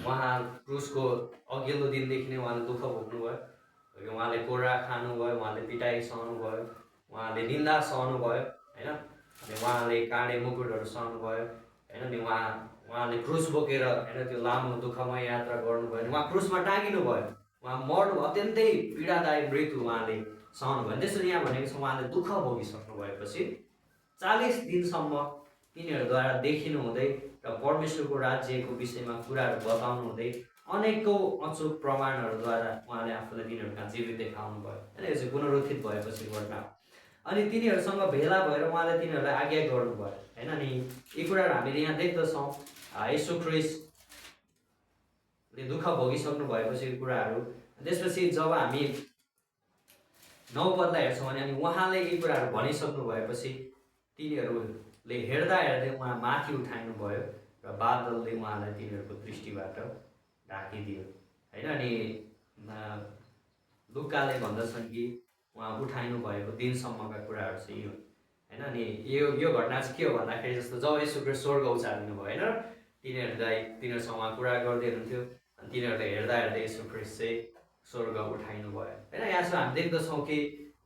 उहाँ क्रुसको अघिल्लो दिनदेखि नै उहाँले दुःख भोग्नुभयो। उहाँले कोरा खानुभयो, उहाँले पिटाइ सहनुभयो, उहाँले निन्दा सहनुभयो। होइन, अनि उहाँले काँडे मुकुटहरू सहनुभयो। होइन, अनि उहाँले क्रुस बोकेर, होइन, त्यो लामो दुःखमय यात्रा गर्नुभयो। अनि उहाँ क्रुसमा टाँगिनु भयो, उहाँ मर्नु, अत्यन्तै पीडादायी मृत्यु उहाँले सहनुभयो। त्यसरी यहाँ भनेको छ उहाँले दुःख भोगिसक्नु भएपछि 40 दिनसम्म तिनीहरूद्वारा देखिनु हुँदै र परमेश्वरको राज्यको विषयमा कुराहरू बताउनु हुँदै अनेकौँ अचूक प्रमाणहरूद्वारा उहाँले आफूलाई तिनीहरूका जीवित देखाउनु भयो। होइन, यो चाहिँ पुनरुत्थित भएपछि घटना हो। अनि तिनीहरूसँग भेला भएर उहाँले तिनीहरूलाई आज्ञा गर्नुभयो। होइन, अनि यी कुराहरू हामीले यहाँ देख्दछौँ। यसु ख्रीष्टले दुःख भोगिसक्नु भएपछि कुराहरू। त्यसपछि जब हामी 9 पदलाई हेर्छौँ भने, अनि उहाँले यी कुराहरू भनिसक्नु भएपछि तिनीहरूले हेर्दा हेर्दै उहाँ माथि उठाइनु भयो र बादलले उहाँलाई तिनीहरूको दृष्टिबाट ढाकिदियो। होइन, अनि लुकाले भन्दछन् कि उहाँ उठाइनु भएको दिनसम्मका कुराहरू चाहिँ यो होइन। अनि यो घटना चाहिँ के हो भन्दाखेरि जस्तो जब येशू ख्रीष्ट स्वर्ग उचालिनु भयो होइन, तिनीहरूसँग उहाँ कुरा गर्दै हुनुहुन्थ्यो अनि तिनीहरूले हेर्दा हेर्दै येशू ख्रीष्ट चाहिँ स्वर्ग उठाइनु भयो होइन। यहाँसम्म हामी देख्दछौँ कि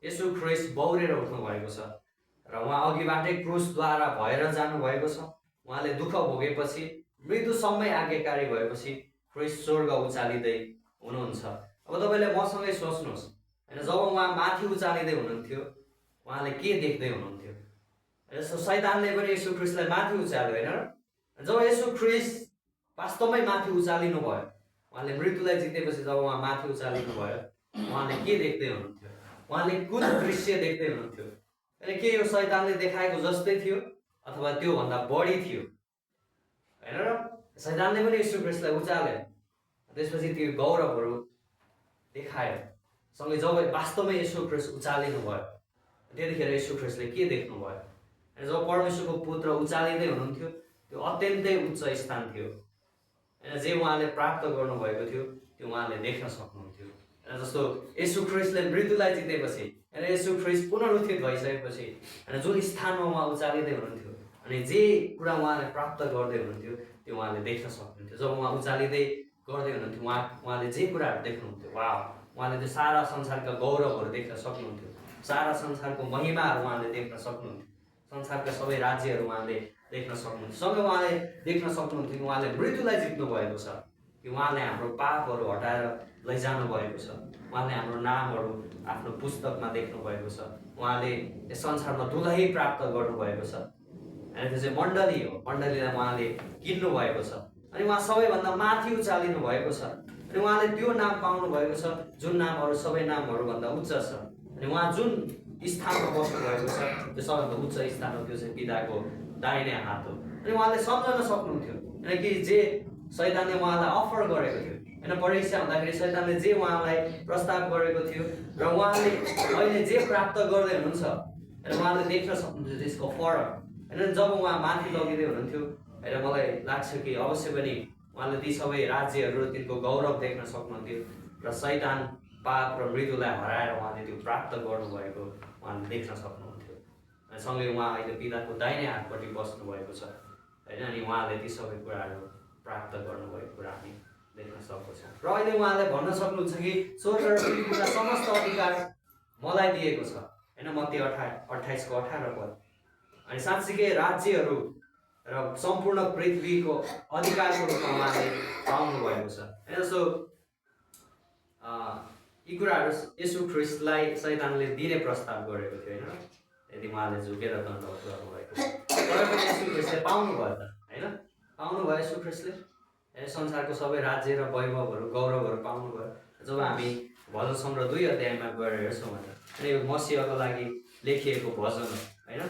येशू ख्रीष्ट बौरेर उठ्नु भएको छ र उहाँ अघिबाटै क्रुसद्वारा भएर जानुभएको छ। उहाँले दुःख भोगेपछि मृत्युसम्मै आज्ञाकारी भएपछि ख्रीष्ट स्वर्ग उचालिँदै हुनुहुन्छ। अब तपाईँले मसँगै सोच्नुहोस् होइन, जब उहाँ माथि उचालिँदै हुनुहुन्थ्यो उहाँले के देख्दै हुनुहुन्थ्यो? यस्तो शैतानले पनि येशू ख्रीष्टलाई माथि उचाल्यो होइन। जब येशू ख्रीष्ट वास्तवमै माथि उचालिनु भयो, उहाँले मृत्युलाई जितेपछि जब उहाँ माथि उचालिनु भयो, उहाँले के देख्दै हुनुहुन्थ्यो? उहाँले कुन दृश्य देख्दै हुनुहुन्थ्यो? अनि के यो शैतानले देखाएको जस्तै थियो अथवा त्योभन्दा बढी थियो होइन र? शैतानले पनि येशू ख्रीष्टलाई उचाल्यो, त्यसपछि त्यो गौरवहरू देखायो सँगै। जब वास्तवमै येशू ख्रीष्ट उचालिनु भयो त्यतिखेर येशू ख्रीष्टले के देख्नुभयो? जब परमेश्वरको पुत्र उचालिँदै हुनुहुन्थ्यो त्यो अत्यन्तै उच्च स्थान थियो होइन। जे उहाँले प्राप्त गर्नुभएको थियो त्यो उहाँले देख्न सक्नुहुन्थ्यो। जस्तो येशू ख्रीष्टले मृत्युलाई जितेपछि होइन, येशू ख्रीष्ट पुनरुत्थित भइसकेपछि होइन, जुन स्थानमा उहाँ उचालिँदै हुनुहुन्थ्यो अनि जे कुरा उहाँले प्राप्त गर्दै हुनुहुन्थ्यो त्यो उहाँले देख्न सक्नुहुन्थ्यो। जब उहाँ उचालिँदै गर्दै हुनुहुन्थ्यो उहाँले जे कुराहरू देख्नुहुन्थ्यो, वाह, उहाँले त्यो सारा संसारका गौरवहरू देख्न सक्नुहुन्थ्यो, सारा संसारको महिमाहरू उहाँले देख्न सक्नुहुन्थ्यो, संसारका सबै राज्यहरू उहाँले देख्न सक्नुहुन्थ्यो। सँगै उहाँले देख्न सक्नुहुन्थ्यो कि उहाँले मृत्युलाई जित्नु भएको छ, कि उहाँले हाम्रो पापहरू हटाएर लैजानु भएको छ, उहाँले हाम्रो नामहरू आफ्नो पुस्तकमा देख्नु भएको छ, उहाँले यस संसारमा दुलही प्राप्त गर्नुभएको छ अनि त्यो चाहिँ मण्डली हो। मण्डलीलाई उहाँले किन्नु भएको छ अनि उहाँ सबैभन्दा माथि उचालिनु भएको छ अनि उहाँले त्यो नाम पाउनु भएको छ जुन नाम अरू सबै नामहरूभन्दा उच्च छ। अनि उहाँ जुन स्थानमा बस्नु भएको छ त्यो सबैभन्दा उच्च स्थान हो, त्यो चाहिँ पिताको दाहिने हात हो। अनि उहाँले सम्झन सक्नुहुन्थ्यो होइन कि जे शैतानले उहाँलाई अफर गरेको थियो होइन, परीक्षा हुँदाखेरि शैतानले जे उहाँलाई प्रस्ताव गरेको थियो र उहाँले अहिले जे प्राप्त गर्दै हुनुहुन्छ होइन, उहाँले देख्न सक्नुहुन्थ्यो त्यसको फरक होइन। जब उहाँ माथि लगिँदै हुनुहुन्थ्यो होइन, मलाई लाग्छ कि अवश्य पनि उहाँले ती सबै राज्यहरू र तिनको गौरव देख्न सक्नुहुन्थ्यो र शैतान पाप र मृत्युलाई हराएर उहाँले त्यो प्राप्त गर्नुभएको उहाँले देख्न सक्नुहुन्थ्यो। अनि सँगै उहाँ अहिले पिताको दाहिने हातपट्टि बस्नुभएको छ होइन। अनि उहाँले ती सबै कुराहरू प्राप्त गर्नुभएको कुरा हामी देख्न सक्छौँ र अहिले उहाँले भन्न सक्नुहुन्छ कि स्वर्ग र पृथ्वीका समस्त अधिकार मलाई दिएको छ होइन, मत्ती 28:18 पद। अनि साँच्चीकै राज्यहरू र सम्पूर्ण पृथ्वीको अधिकारको रूपमा उहाँले पाउनु भएको छ होइन। जस्तो यी कुराहरू येशू ख्रीष्टलाई शैतानले दिने प्रस्ताव गरेको थियो होइन, यदि उहाँले झुकेर दण्डवत गर्नुभएको तर पनि येशू ख्रीष्टले पाउनुभयो त होइन, पाउनुभयो येशू ख्रीष्टले संसारको सबै राज्य र वैभवहरू गौरवहरू पाउनुभयो। जब हामी भजन सङ्ग्रह 2 अध्यायमा गएर हेर्छौँ भने अनि यो मसीहको लागि लेखिएको भजन हो होइन।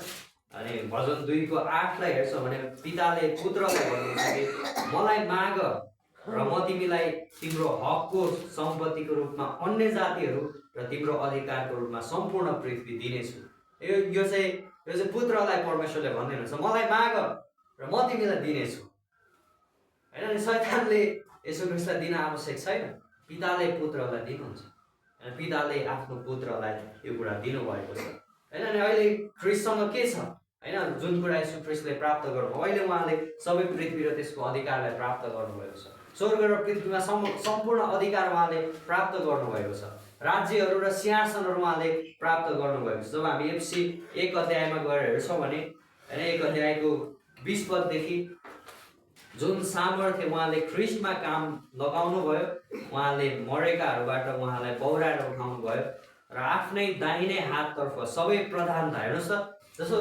अनि भजन 2:8 हेर्छौँ भने पिताले पुत्रलाई भन्नुहुन्छ कि मलाई माग र म तिमीलाई तिम्रो हकको सम्पत्तिको रूपमा अन्य जातिहरू र तिम्रो अधिकारको रूपमा सम्पूर्ण पृथ्वी दिनेछु। यो चाहिँ पुत्रलाई परमेश्वरले भन्दै हुनुहुन्छ, मलाई माग र म तिमीलाई दिनेछु होइन। अनि शैतानले येशू ख्रीष्टलाई दिन आवश्यक छैन, पिताले पुत्रलाई दिनुहुन्छ होइन, पिताले आफ्नो पुत्रलाई यो कुरा दिनुभएको छ होइन। अनि अहिले ख्रीष्टसँग के छ होइन, जुन कुरा येशू ख्रीष्टले प्राप्त गर्नुभयो, अहिले उहाँले सबै पृथ्वी र त्यसको अधिकारलाई प्राप्त गर्नुभएको छ। स्वर्ग र पृथ्वीमा सम्पूर्ण अधिकार उहाँले प्राप्त गर्नुभएको छ, राज्यहरू र सिंहासनहरू उहाँले प्राप्त गर्नुभएको छ। जब हामी एफसी 1 अध्यायमा गएर हेर्छौँ भने होइन, 1 अध्यायको 20 पददेखि जुन सामर्थ्य उहाँले ख्रीष्टमा काम लगाउनु भयो, उहाँले मरेकाहरूबाट उहाँलाई बौराएर उठाउनु भयो र आफ्नै दाहिने हाततर्फ सबै प्रधानता, हेर्नुहोस् त, जस्तो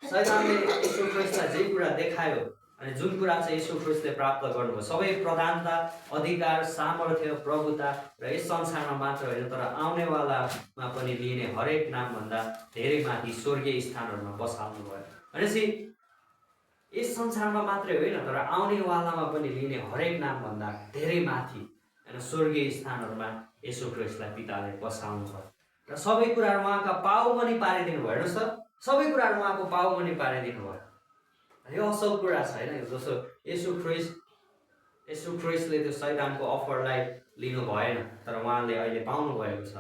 शैतानले येशू ख्रीष्टलाई जे कुरा देखायो अनि जुन कुरा चाहिँ येशू ख्रीष्टले प्राप्त गर्नुभयो, सबै प्रधानता, अधिकार, सामर्थ्य, प्रभुता र यस संसारमा मात्र होइन तर आउनेवालामा पनि लिने हरेक नामभन्दा धेरै माथि स्वर्गीय स्थानहरूमा बसाल्नु भयो। भनेपछि यस संसारमा मात्रै होइन तर आउनेवालामा पनि लिने हरेक नामभन्दा धेरै माथि होइन स्वर्गीय स्थानहरूमा येशू ख्रीष्टलाई पिताले बसाल्नु भयो र सबै कुराहरू उहाँका पाउमनी पारिदिनु भयो। हेर्नुहोस् त, सबै कुराहरू उहाँको पाउमनी पारिदिनु भयो। यो असल कुरा छ होइन। जस्तो येशू ख्रीष्टले त्यो शैतानको अफरलाई लिनु भएन तर उहाँले अहिले पाउनु भएको छ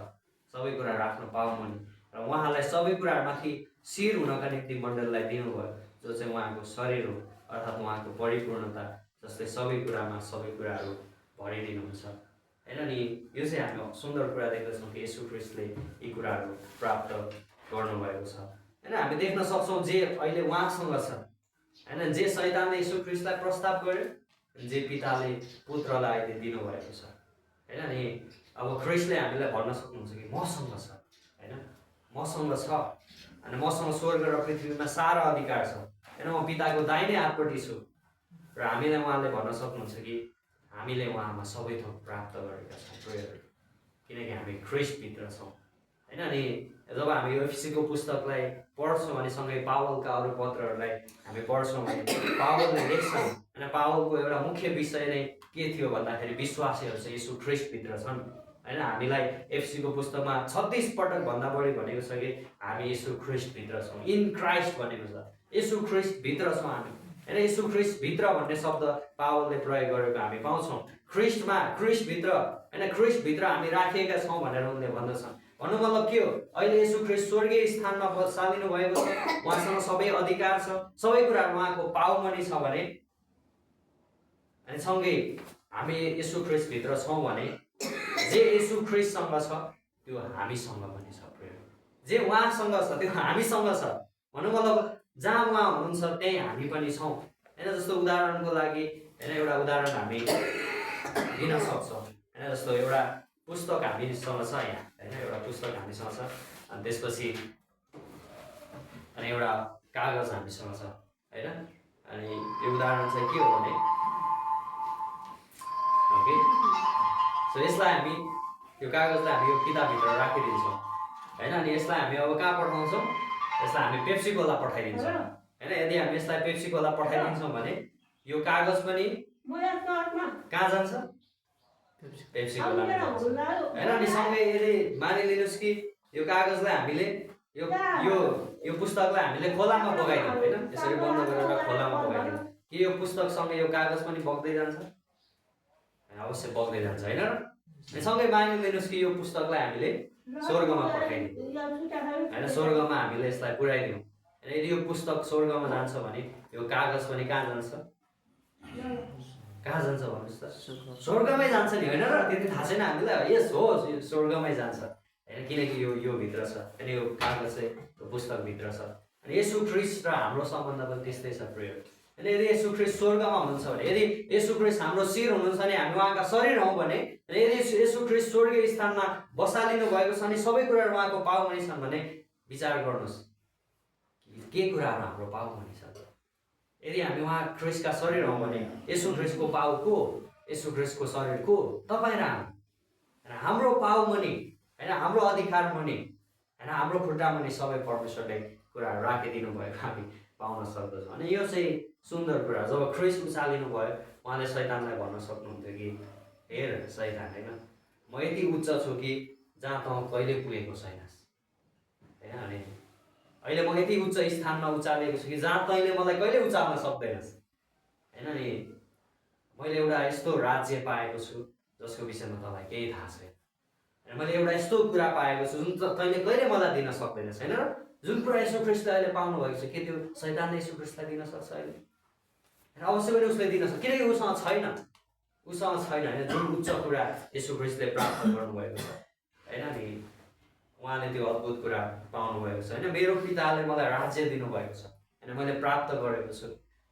सबै कुराहरू आफ्नो पाउमनी। र उहाँलाई सबै कुराहरूमाथि शिर हुनका निम्ति मण्डललाई दिनुभयो, जो चाहिँ उहाँको शरीर हो, अर्थात् उहाँको परिपूर्णता, जसले सबै कुरामा सबै कुराहरू भरिदिनुहुन्छ होइन नि। यो चाहिँ हामी सुन्दर कुरा देख्दछौँ कि येशू ख्रीष्टले यी कुराहरू प्राप्त गर्नुभएको छ होइन। हामी देख्न सक्छौँ जे अहिले उहाँसँग छ होइन, जे शैतानले येशू ख्रीष्टलाई प्रस्ताव गर्यो, जे पिताले पुत्रलाई अहिले दिनुभएको छ होइन नि। अब ख्रीष्टले हामीलाई भन्न सक्नुहुन्छ कि मसँग छ होइन, मसँग छ अनि मसँग स्वर्ग र पृथ्वीमा सारा अधिकार छ होइन, म पिताको दाहिने हातपट्टि छु। र हामीलाई उहाँले भन्न सक्नुहुन्छ कि हामीले उहाँमा सबै थोक प्राप्त गरेका छौँ प्रियहरू, किनकि हामी ख्रीष्टभित्र छौँ होइन नि। जब हामी यो एफएसीको पुस्तकलाई पढ्छौँ अनि सँगै पावलका अरू पत्रहरूलाई हामी पढ्छौँ भने पावलले लेख्छन् होइन, पावलको एउटा मुख्य विषय नै के थियो भन्दाखेरि विश्वासीहरू चाहिँ येशू ख्रीष्टभित्र छन् होइन। हामीलाई एफएसीको पुस्तकमा 36 पटक भन्दा बढी भनेको छ कि हामी येशू ख्रीष्टभित्र छौँ, इन क्राइस्ट भनेको छ, येशू ख्रीष्टभित्र छौँ हामी होइन। येशू ख्रीष्टभित्र भन्ने शब्द पावलले प्रयोग गरेको हामी पाउँछौँ। ख्रीष्टमा, ख्रीष्टभित्र होइन, ख्रीष्टभित्र हामी राखिएका छौँ भनेर उनले भन्दछन्। भन्नु मतलब के हो, अहिले येशू ख्रीष्ट स्वर्गीय स्थानमा बसालिनु भएको छ, उहाँसँग सबै अधिकार छ, सबै कुराहरू उहाँको पाउमनी छ भने अनि सँगै हामी येशू ख्रीष्टभित्र छौँ भने जे येशू ख्रीष्टसँग छ त्यो हामीसँग पनि छ प्रिय। जे उहाँसँग छ त्यो हामीसँग छ। भन्नु मतलब जहाँ उहाँ हुनुहुन्छ त्यहीँ हामी पनि छौँ होइन। जस्तो उदाहरणको लागि होइन, एउटा उदाहरण हामी दिन सक्छौँ होइन। जस्तो एउटा पुस्तक हामीसँग छ यहाँ होइन, एउटा पुस्तक हामीसँग छ अनि त्यसपछि अनि एउटा कागज हामीसँग छ होइन। अनि यो उदाहरण चाहिँ के हो भने ओके, सो यसलाई हामी यो कागजलाई हामी यो किताबभित्र राखिदिन्छौँ होइन। अनि यसलाई हामी अब कहाँ पठाउँछौँ, यसलाई हामी पेप्सी कोला पठाइदिन्छौँ होइन। यदि हामी यसलाई पेप्सी कोला पठाइदिन्छौँ भने यो कागज पनि कहाँ जान्छ, पेप्सी कोला होइन। अनि सँगै यदि मानिलिनुहोस् कि यो कागजलाई हामीले यो यो यो पुस्तकलाई हामीले खोलामा बगाइदिउँ होइन, यसरी बन्द गरेर खोलामा बगाइदिउँ कि यो पुस्तकसँग यो कागज पनि बग्दै जान्छ, अवश्य बग्दै जान्छ होइन। सँगै मानिलिनुहोस् कि यो पुस्तकलाई हामीले स्वर्गमा पठाइदिउँ होइन, स्वर्गमा हामीले यसलाई पुर्याइदिउँ होइन। यदि यो पुस्तक स्वर्गमा जान्छ भने यो कागज पनि कहाँ जान्छ, कहाँ जान्छ भन्नुहोस् त, स्वर्गमै जान्छ नि होइन। र त्यति थाहा छैन हामीलाई, यस हो स्वर्गमै जान्छ होइन, किनकि यो भित्र छ अनि यो कागज चाहिँ यो पुस्तकभित्र छ। अनि येशू ख्रीष्ट र हाम्रो सम्बन्ध पनि त्यस्तै छ प्रिय। अनि यदि येशू ख्रीष्ट स्वर्गमा हुनुहुन्छ भने, यदि येशू ख्रीष्ट हाम्रो शिर हुनुहुन्छ भने हामी उहाँका शरीर हौँ भने, यदि येशू ख्रीष्ट स्वर्गीय स्थानमा बसालिनु भएको छ अनि सबै कुराहरू उहाँको पाउमनी छन् भने विचार गर्नुहोस् के कुराहरू हाम्रो पाउमनी छ। यदि हामी उहाँ ख्रीष्टका शरीर हौँ भने येशू ख्रीष्टको पाउ को, येशू ख्रीष्टको शरीर को, तपाईँ र हाम्रो पाउमनी होइन, हाम्रो अधिकार मनी होइन, हाम्रो खुट्टा मनी सबै परमेश्वरले कुराहरू राखिदिनु भएको हामी पाउन सक्दछौँ। अनि यो चाहिँ सुन्दर कुरा। जब ख्रीष्ट उचालिनु भयो उहाँले शैतानलाई भन्न सक्नुहुन्थ्यो कि हेर शैतान होइन, म यति उच्च छु कि जहाँ तँ कहिले पुगेको छैनस् होइन। अनि अहिले म यति उच्च स्थानमा उचालेको छु कि जहाँ तैँले मलाई कहिले उचाल्न सक्दैनस् होइन। अनि मैले एउटा यस्तो राज्य पाएको छु जसको विषयमा तँलाई केही थाहा छैन। मैले एउटा यस्तो कुरा पाएको छु जुन तैँले कहिले मलाई दिन सक्दैनस् होइन। र जुन कुरा येशू ख्रीष्टले अहिले पाउनु भएको छ, के त्यो शैतानले येशू ख्रीष्टलाई दिन सक्छ अहिले? अवश्य पनि उसले दिन सक्छ, किनकि उसँग छैन होइन। जुन उच्च कुरा येशू ख्रीष्टले प्राप्त गर्नुभएको छ होइन नि, उहाँले त्यो अद्भुत कुरा पाउनुभएको छ होइन। मेरो पिताले मलाई राज्य दिनुभएको छ होइन, मैले प्राप्त गरेको छु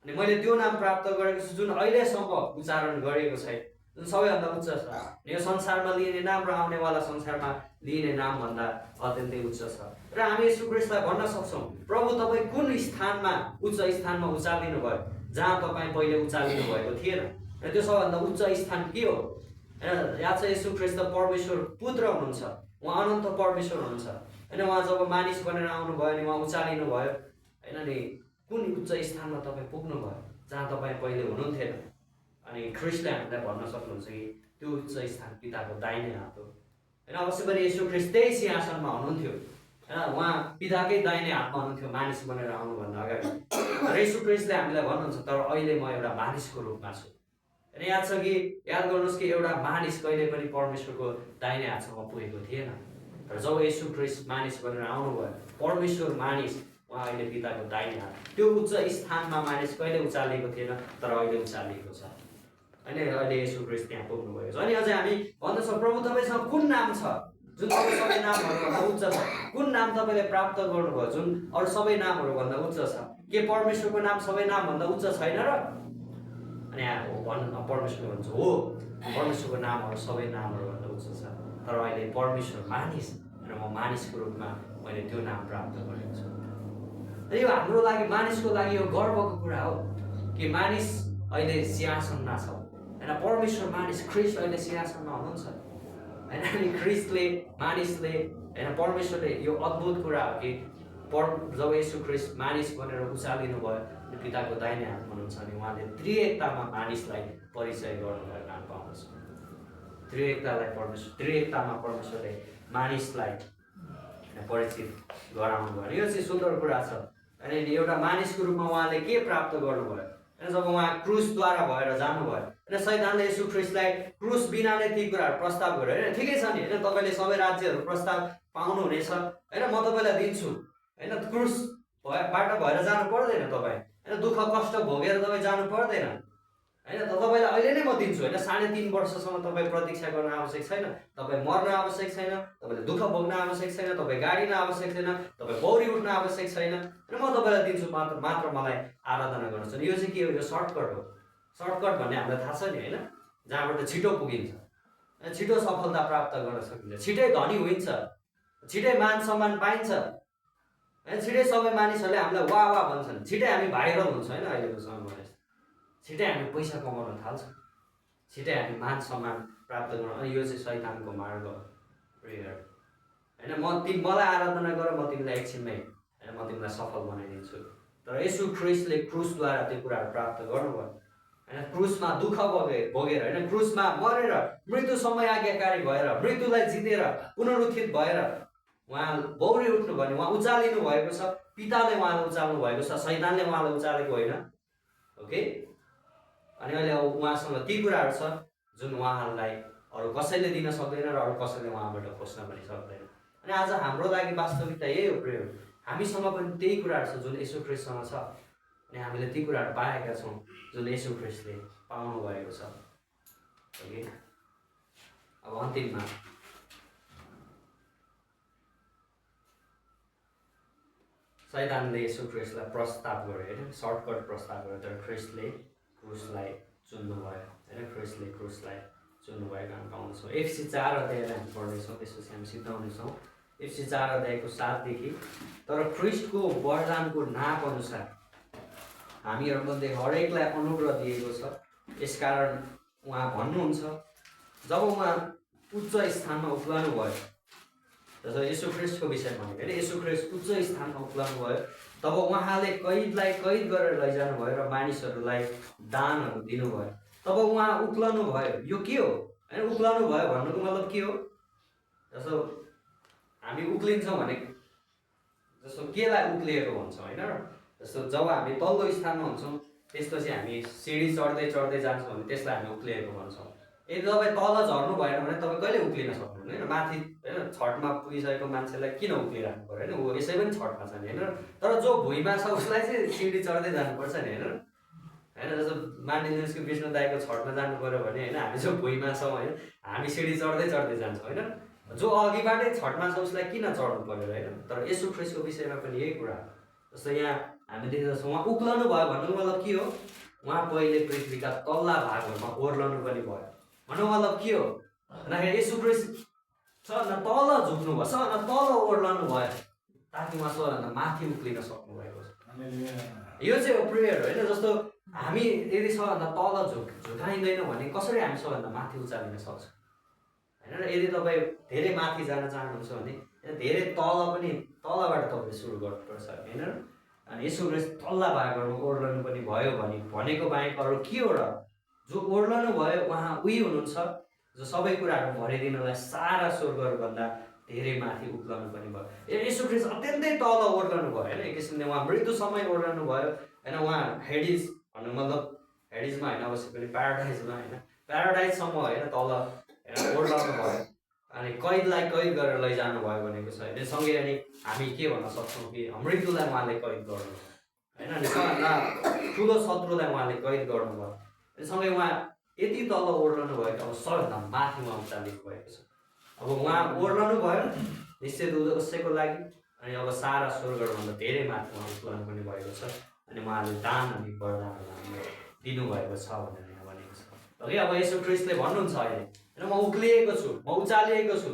अनि मैले त्यो नाम प्राप्त गरेको छु जुन अहिलेसम्म उच्चारण गरेको छैन, जुन सबैभन्दा उच्च छ। यो संसारमा लिइने नाम र आउनेवाला संसारमा लिइने नामभन्दा अत्यन्तै उच्च छ। र हामी येशू ख्रीष्टलाई भन्न सक्छौँ, प्रभु तपाईँ कुन स्थानमा, उच्च स्थानमा उचालिनु भयो जहाँ तपाईँ पहिले उचालिनु भएको थिएन। र त्यो सबभन्दा उच्च स्थान के हो होइन? याद छ येशू ख्रीष्ट परमेश्वर पुत्र हुनुहुन्छ, उहाँ अनन्त परमेश्वर हुनुहुन्छ होइन। उहाँ जब मानिस बनेर आउनुभयो अनि उहाँ उचालिनु भयो होइन। अनि कुन उच्च स्थानमा तपाईँ पुग्नुभयो जहाँ तपाईँ पहिले हुनुहुन्थेन। अनि ख्रीष्टले हामीलाई भन्न सक्नुहुन्छ कि त्यो उच्च स्थान पिताको दाहिने हात हो होइन। अवश्य पनि येशू ख्रीष्ट त्यही सिंहासनमा हुनुहुन्थ्यो होइन, उहाँ पिताकै दाहिने हातमा हुनुहुन्थ्यो मानिस बनेर आउनुभन्दा अगाडि। र येशू ख्रीष्टले हामीलाई भन्नुहुन्छ तर अहिले म एउटा मानिसको रूपमा छु होइन। याद छ कि, याद गर्नुहोस् कि एउटा मानिस कहिले पनि परमेश्वरको दाहिने हातसम्म पुगेको थिएन तर जब यसु ख्रिस्ट मानिस बनेर आउनुभयो, परमेश्वर मानिस उहाँ अहिले पिताको दाहिने हात, त्यो उच्च स्थानमा मानिस कहिले उचालेको थिएन, तर अहिले उचालिएको छ। होइन, अहिले यसु ख्रिस्ट त्यहाँ पुग्नुभएको छ। अनि अझै हामी भन्दछौँ, प्रभु तपाईँसँग कुन नाम छ जुन अरू सबै नामहरूभन्दा उच्च छ? कुन नाम तपाईँले प्राप्त गर्नुभयो जुन अरू सबै नामहरूभन्दा उच्च छ? के परमेश्वरको नाम सबै नामभन्दा उच्च छैन र? अनि परमेश्वरले भन्छ, हो, परमेश्वरको नामहरू सबै नामहरूभन्दा उच्च छ, तर अहिले परमेश्वर मानिस र म मानिसको रूपमा मैले त्यो नाम प्राप्त गरेको छु। र यो हाम्रो लागि, मानिसको लागि यो गर्वको कुरा हो कि मानिस अहिले सिंहासनमा छ होइन, परमेश्वर मानिस ख्रिस्ट अहिले सिंहासनमा हुनुहुन्छ होइन। अनि ख्रिस्टले, मानिसले होइन, परमेश्वरले यो अद्भुत कुरा हो कि जब यसु ख्रिस्ट मानिस बनेर उचालिनु भयो, अनि पिताको दाहिने हातमा हुनुहुन्छ, अनि उहाँले त्रिएकतामा मानिसलाई परिचय गर्नुभएको हामी पाउँदछौँ। त्रिएकतामा परमेश्वरले मानिसलाई परिचित गराउनु भयो। यो चाहिँ सुन्दर कुरा छ। अनि एउटा मानिसको रूपमा उहाँले के प्राप्त गर्नुभयो होइन, जब उहाँ क्रुसद्वारा भएर जानुभयो होइन, शैतानले यसु ख्रिस्टलाई क्रुस बिना नै ती कुराहरू प्रस्ताव गर्यो होइन। ठिकै छ नि होइन, तपाईँले सबै राज्यहरू प्रस्ताव पाउनुहुनेछ होइन, म तपाईँलाई दिन्छु होइन, क्रुसबाट भएर जानु पर्दैन तपाईँ होइन, दुःख कष्ट भोगेर तपाईँ जानु पर्दैन होइन, तपाईँलाई अहिले नै म दिन्छु होइन। 3.5 वर्षसम्म तपाईँ प्रतीक्षा गर्न आवश्यक छैन, तपाईँ मर्न आवश्यक छैन, तपाईँले दुःख भोग्न आवश्यक छैन, तपाईँ गाडिन आवश्यक छैन, तपाईँ पौडी उठ्न आवश्यक छैन र म तपाईँलाई दिन्छु, मात्र मलाई आराधना गर्नुहोस्। अनि यो चाहिँ के हो? यो सर्टकट हो। सर्टकट भन्ने हामीलाई थाहा छ नि होइन, जहाँबाट छिटो पुगिन्छ, छिटो सफलता प्राप्त गर्न सकिन्छ, छिटै धनी हुन्छ, छिटै मान सम्मान पाइन्छ होइन, छिटै सबै मानिसहरूले हामीलाई वाह वाह भन्छन्, छिटै हामी भाइरल हुन्छ होइन। अहिलेको समयमा छिटै हामी पैसा कमाउन थाल्छौँ, छिटै हामी मान सम्मान प्राप्त गर्छौँ। अनि यो चाहिँ शैतानको मार्ग हो प्रेयर होइन। मलाई आराधना गर, म तिमीलाई एकछिनमै होइन, म तिमीलाई सफल बनाइदिन्छु। तर यसु ख्रिस्टले क्रुसद्वारा त्यो कुराहरू प्राप्त गर्नुभयो होइन, क्रुसमा दुःख भोगेर होइन, क्रुसमा मरेर मृत्युसम्म आज्ञाकारी भएर, मृत्युलाई जितेर पुनरुत्थित भएर उहाँ बौरी उठ्नु भयो, उहाँ उचालिनु भएको छ, पिताले उहाँलाई उचाल्नु भएको छ, शैतानले उहाँलाई उचालेको होइन। ओके, अनि अहिले उहाँसँग ती कुराहरू छ जुन उहाँहरूलाई अरू कसैले दिन सक्दैन र अरू कसैले उहाँबाट खोज्न पनि सक्दैन। अनि आज हाम्रो लागि वास्तविकता यही हो प्रेम, हामीसँग पनि त्यही कुराहरू छ जुन यसु ख्रिस्टसँग छ, अनि हामीले ती कुराहरू पाएका छौँ जुन यसु ख्रिस्टले पाउनु भएको छ। ओके, अब अन्तिममा शैतानले यसु ख्रिस्टलाई प्रस्ताव गर्यो होइन, सर्टकट प्रस्ताव गर्यो, तर ख्रिस्टले क्रुसलाई चुन्नुभयो होइन, ख्रिस्टले क्रुसलाई चुन्नुभएको हामी पाउँछौँ। एफसी 4 अध्यायलाई हामी पढ्नेछौँ, त्यसपछि हामी सिद्धाउनेछौँ। एफसी 4 अध्यायको 7देखि, तर ख्रिस्टको वरदानको नाप अनुसार हामीहरूमध्ये हरेकलाई अनुग्रह दिएको छ, यसकारण उहाँ भन्नुहुन्छ, जब उहाँ उच्च स्थानमा उक्लानु भयो, जस्तो यसु ख्रिस्टको विषयमा भनेको होइन, यसु ख्रिस्ट उच्च स्थानमा उक्लानु भयो, तब उहाँले कैदलाई कैद गरेर लैजानु भयो र मानिसहरूलाई दानहरू दिनुभयो। तब उहाँ उक्लनु भयो, यो के हो होइन, उक्लनु भयो भन्नुको मतलब के हो? जस्तो हामी उक्लिन्छौँ भने जस्तो केलाई उक्लिएको भन्छौँ होइन, जस्तो जब हामी तल्लो स्थानमा हुन्छौँ त्यसपछि हामी सिडी चढ्दै चढ्दै जान्छौँ भने त्यसलाई हामी उक्लिएको भन्छौँ। यदि तपाईँ तल झर्नु भएन भने तपाईँ कहिले उक्लिन सक्नुहुन्न होइन, माथि होइन छठमा पुगिसकेको मान्छेलाई किन उक्लिराख्नु पऱ्यो होइन, ऊ यसै पनि छठमा छ नि होइन। तर जो भुइँमा छ उसलाई चाहिँ सिडी चढ्दै जानुपर्छ नि होइन। जस्तो मानिलिनुहोस् कि विष्णु दाईको छठमा जानु पऱ्यो भने होइन, हामी जो भुइँमा छौँ होइन, हामी सिडी चढ्दै चढ्दै जान्छौँ होइन, जो अघिबाटै छठमा छ उसलाई किन चढ्नु पऱ्यो होइन। तर यसु ख्रिस्टको विषयमा पनि यही कुरा, जस्तो यहाँ हामी देख्दछौँ उहाँ उक्लनु भयो भन्नुको मतलब के हो? उहाँ पहिले पृथ्वीका तल्ला भागहरूमा ओर्लनु पनि भयो भन्नुको मतलब के हो भन्दाखेरि यसु ख्रिस्ट सबभन्दा तल झुक्नु भयो, सबभन्दा तल ओर्लनु भयो ताकि उहाँ सबभन्दा माथि उक्लिन सक्नुभएको छ। यो चाहिँ हो प्रेयर होइन। जस्तो हामी यदि सबभन्दा तल झुकाइँदैनौँ भने कसरी हामी सबभन्दा माथि उचालिन सक्छौँ होइन। र यदि तपाईँ धेरै माथि जान चाहनुहुन्छ भने धेरै तल पनि तलबाट तपाईँले सुरु गर्नुपर्छ होइन। अनि यसो तल्ला भागहरू ओर्लनु पनि भयो भनेको बाहेक अरू के हो र? जो ओर्लनु भयो उहाँ उही हुनुहुन्छ जो सबै कुराहरू भरिदिनलाई सारा स्वर्गहरूभन्दा धेरै माथि उक्लनु पनि भयो। यसो ख्रिस्ट अत्यन्तै तल ओर्लनु भयो होइन, एक किसिमले उहाँ मृत्युसम्मै ओर्लनु भयो होइन। उहाँ हेडिज भन्नु मतलब हेडिजमा होइन, अवश्य पनि प्याराडाइजमा होइन, प्याराडाइजसम्म होइन तल होइन ओर्लनु भयो। अनि कैदलाई कैद गरेर लैजानु भयो भनेको छ होइन। सँगै अनि हामी के भन्न सक्छौँ कि मृत्युलाई उहाँले कैद गर्नु होइन। अनि सबभन्दा ठुलो शत्रुलाई उहाँले कैद गर्नुभयो। अनि सँगै उहाँ यति तल ओर्लनु भयो कि अब सबभन्दा माथि उहाँ उचालिनु भएको छ। अब उहाँ ओर्लनु भयो निश्चित उसैको लागि। अनि अब सारा स्वर्गहरूभन्दा धेरै माथि उहाँ उक्लनु पनि भएको छ। अनि उहाँले दान अनि वरदानहरू हामीलाई दिनुभएको छ भनेर यहाँ भनेको छ। है अब यसो ख्रिस्टले भन्नुहुन्छ अहिले होइन, म उक्लिएको छु, म उचालिएको छु,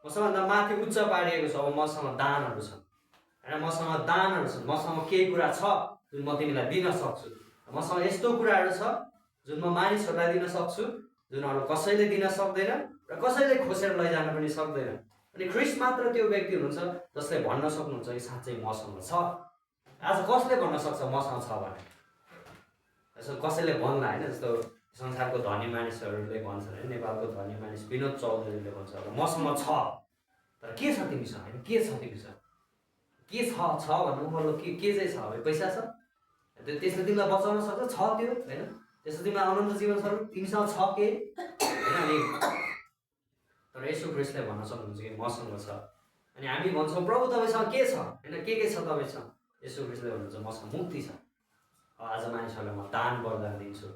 म सबभन्दा माथि उच्च पारिएको छु। अब मसँग दानहरू छन् होइन, मसँग दानहरू छन्, मसँग केही कुरा छ जुन म तिमीलाई दिन सक्छु। मसँग यस्तो कुराहरू छ जुन म मानिसहरूलाई दिन सक्छु, जुन अरू कसैले दिन सक्दैन र कसैले खोसेर लैजान पनि सक्दैन। अनि ख्रिस्ट मात्र त्यो व्यक्ति हुनुहुन्छ जसले भन्न सक्नुहुन्छ कि साँच्चै मसँग छ। आज कसले भन्न सक्छ मसँग छ भने? यसो कसैले भन्ला होइन, जस्तो संसारको धनी मानिसहरूले भन्छन् होइन, नेपालको धनी मानिस विनोद चौधरीले भन्छ मसँग छ, तर के छ तिमीसँग होइन, के छ तिमीसँग, के छ भन्नु मतलब के चाहिँ छ? अब पैसा छ, त्यसले तिमीलाई बचाउन सक्छ, छ त्यो होइन, त्यसले तिमीलाई अनन्त जीवन छ, तिमीसँग छ के होइन। अनि तर यसो ख्रिस्टले भन्न सक्नुहुन्छ कि मसँग छ। अनि हामी भन्छौँ प्रभु तपाईँसँग के छ होइन, के छ तपाईँसँग? यसो ख्रिस्टले भन्नुहुन्छ मसँग मुक्ति छ। आज मानिसहरूलाई म दान वरदान दिन्छु,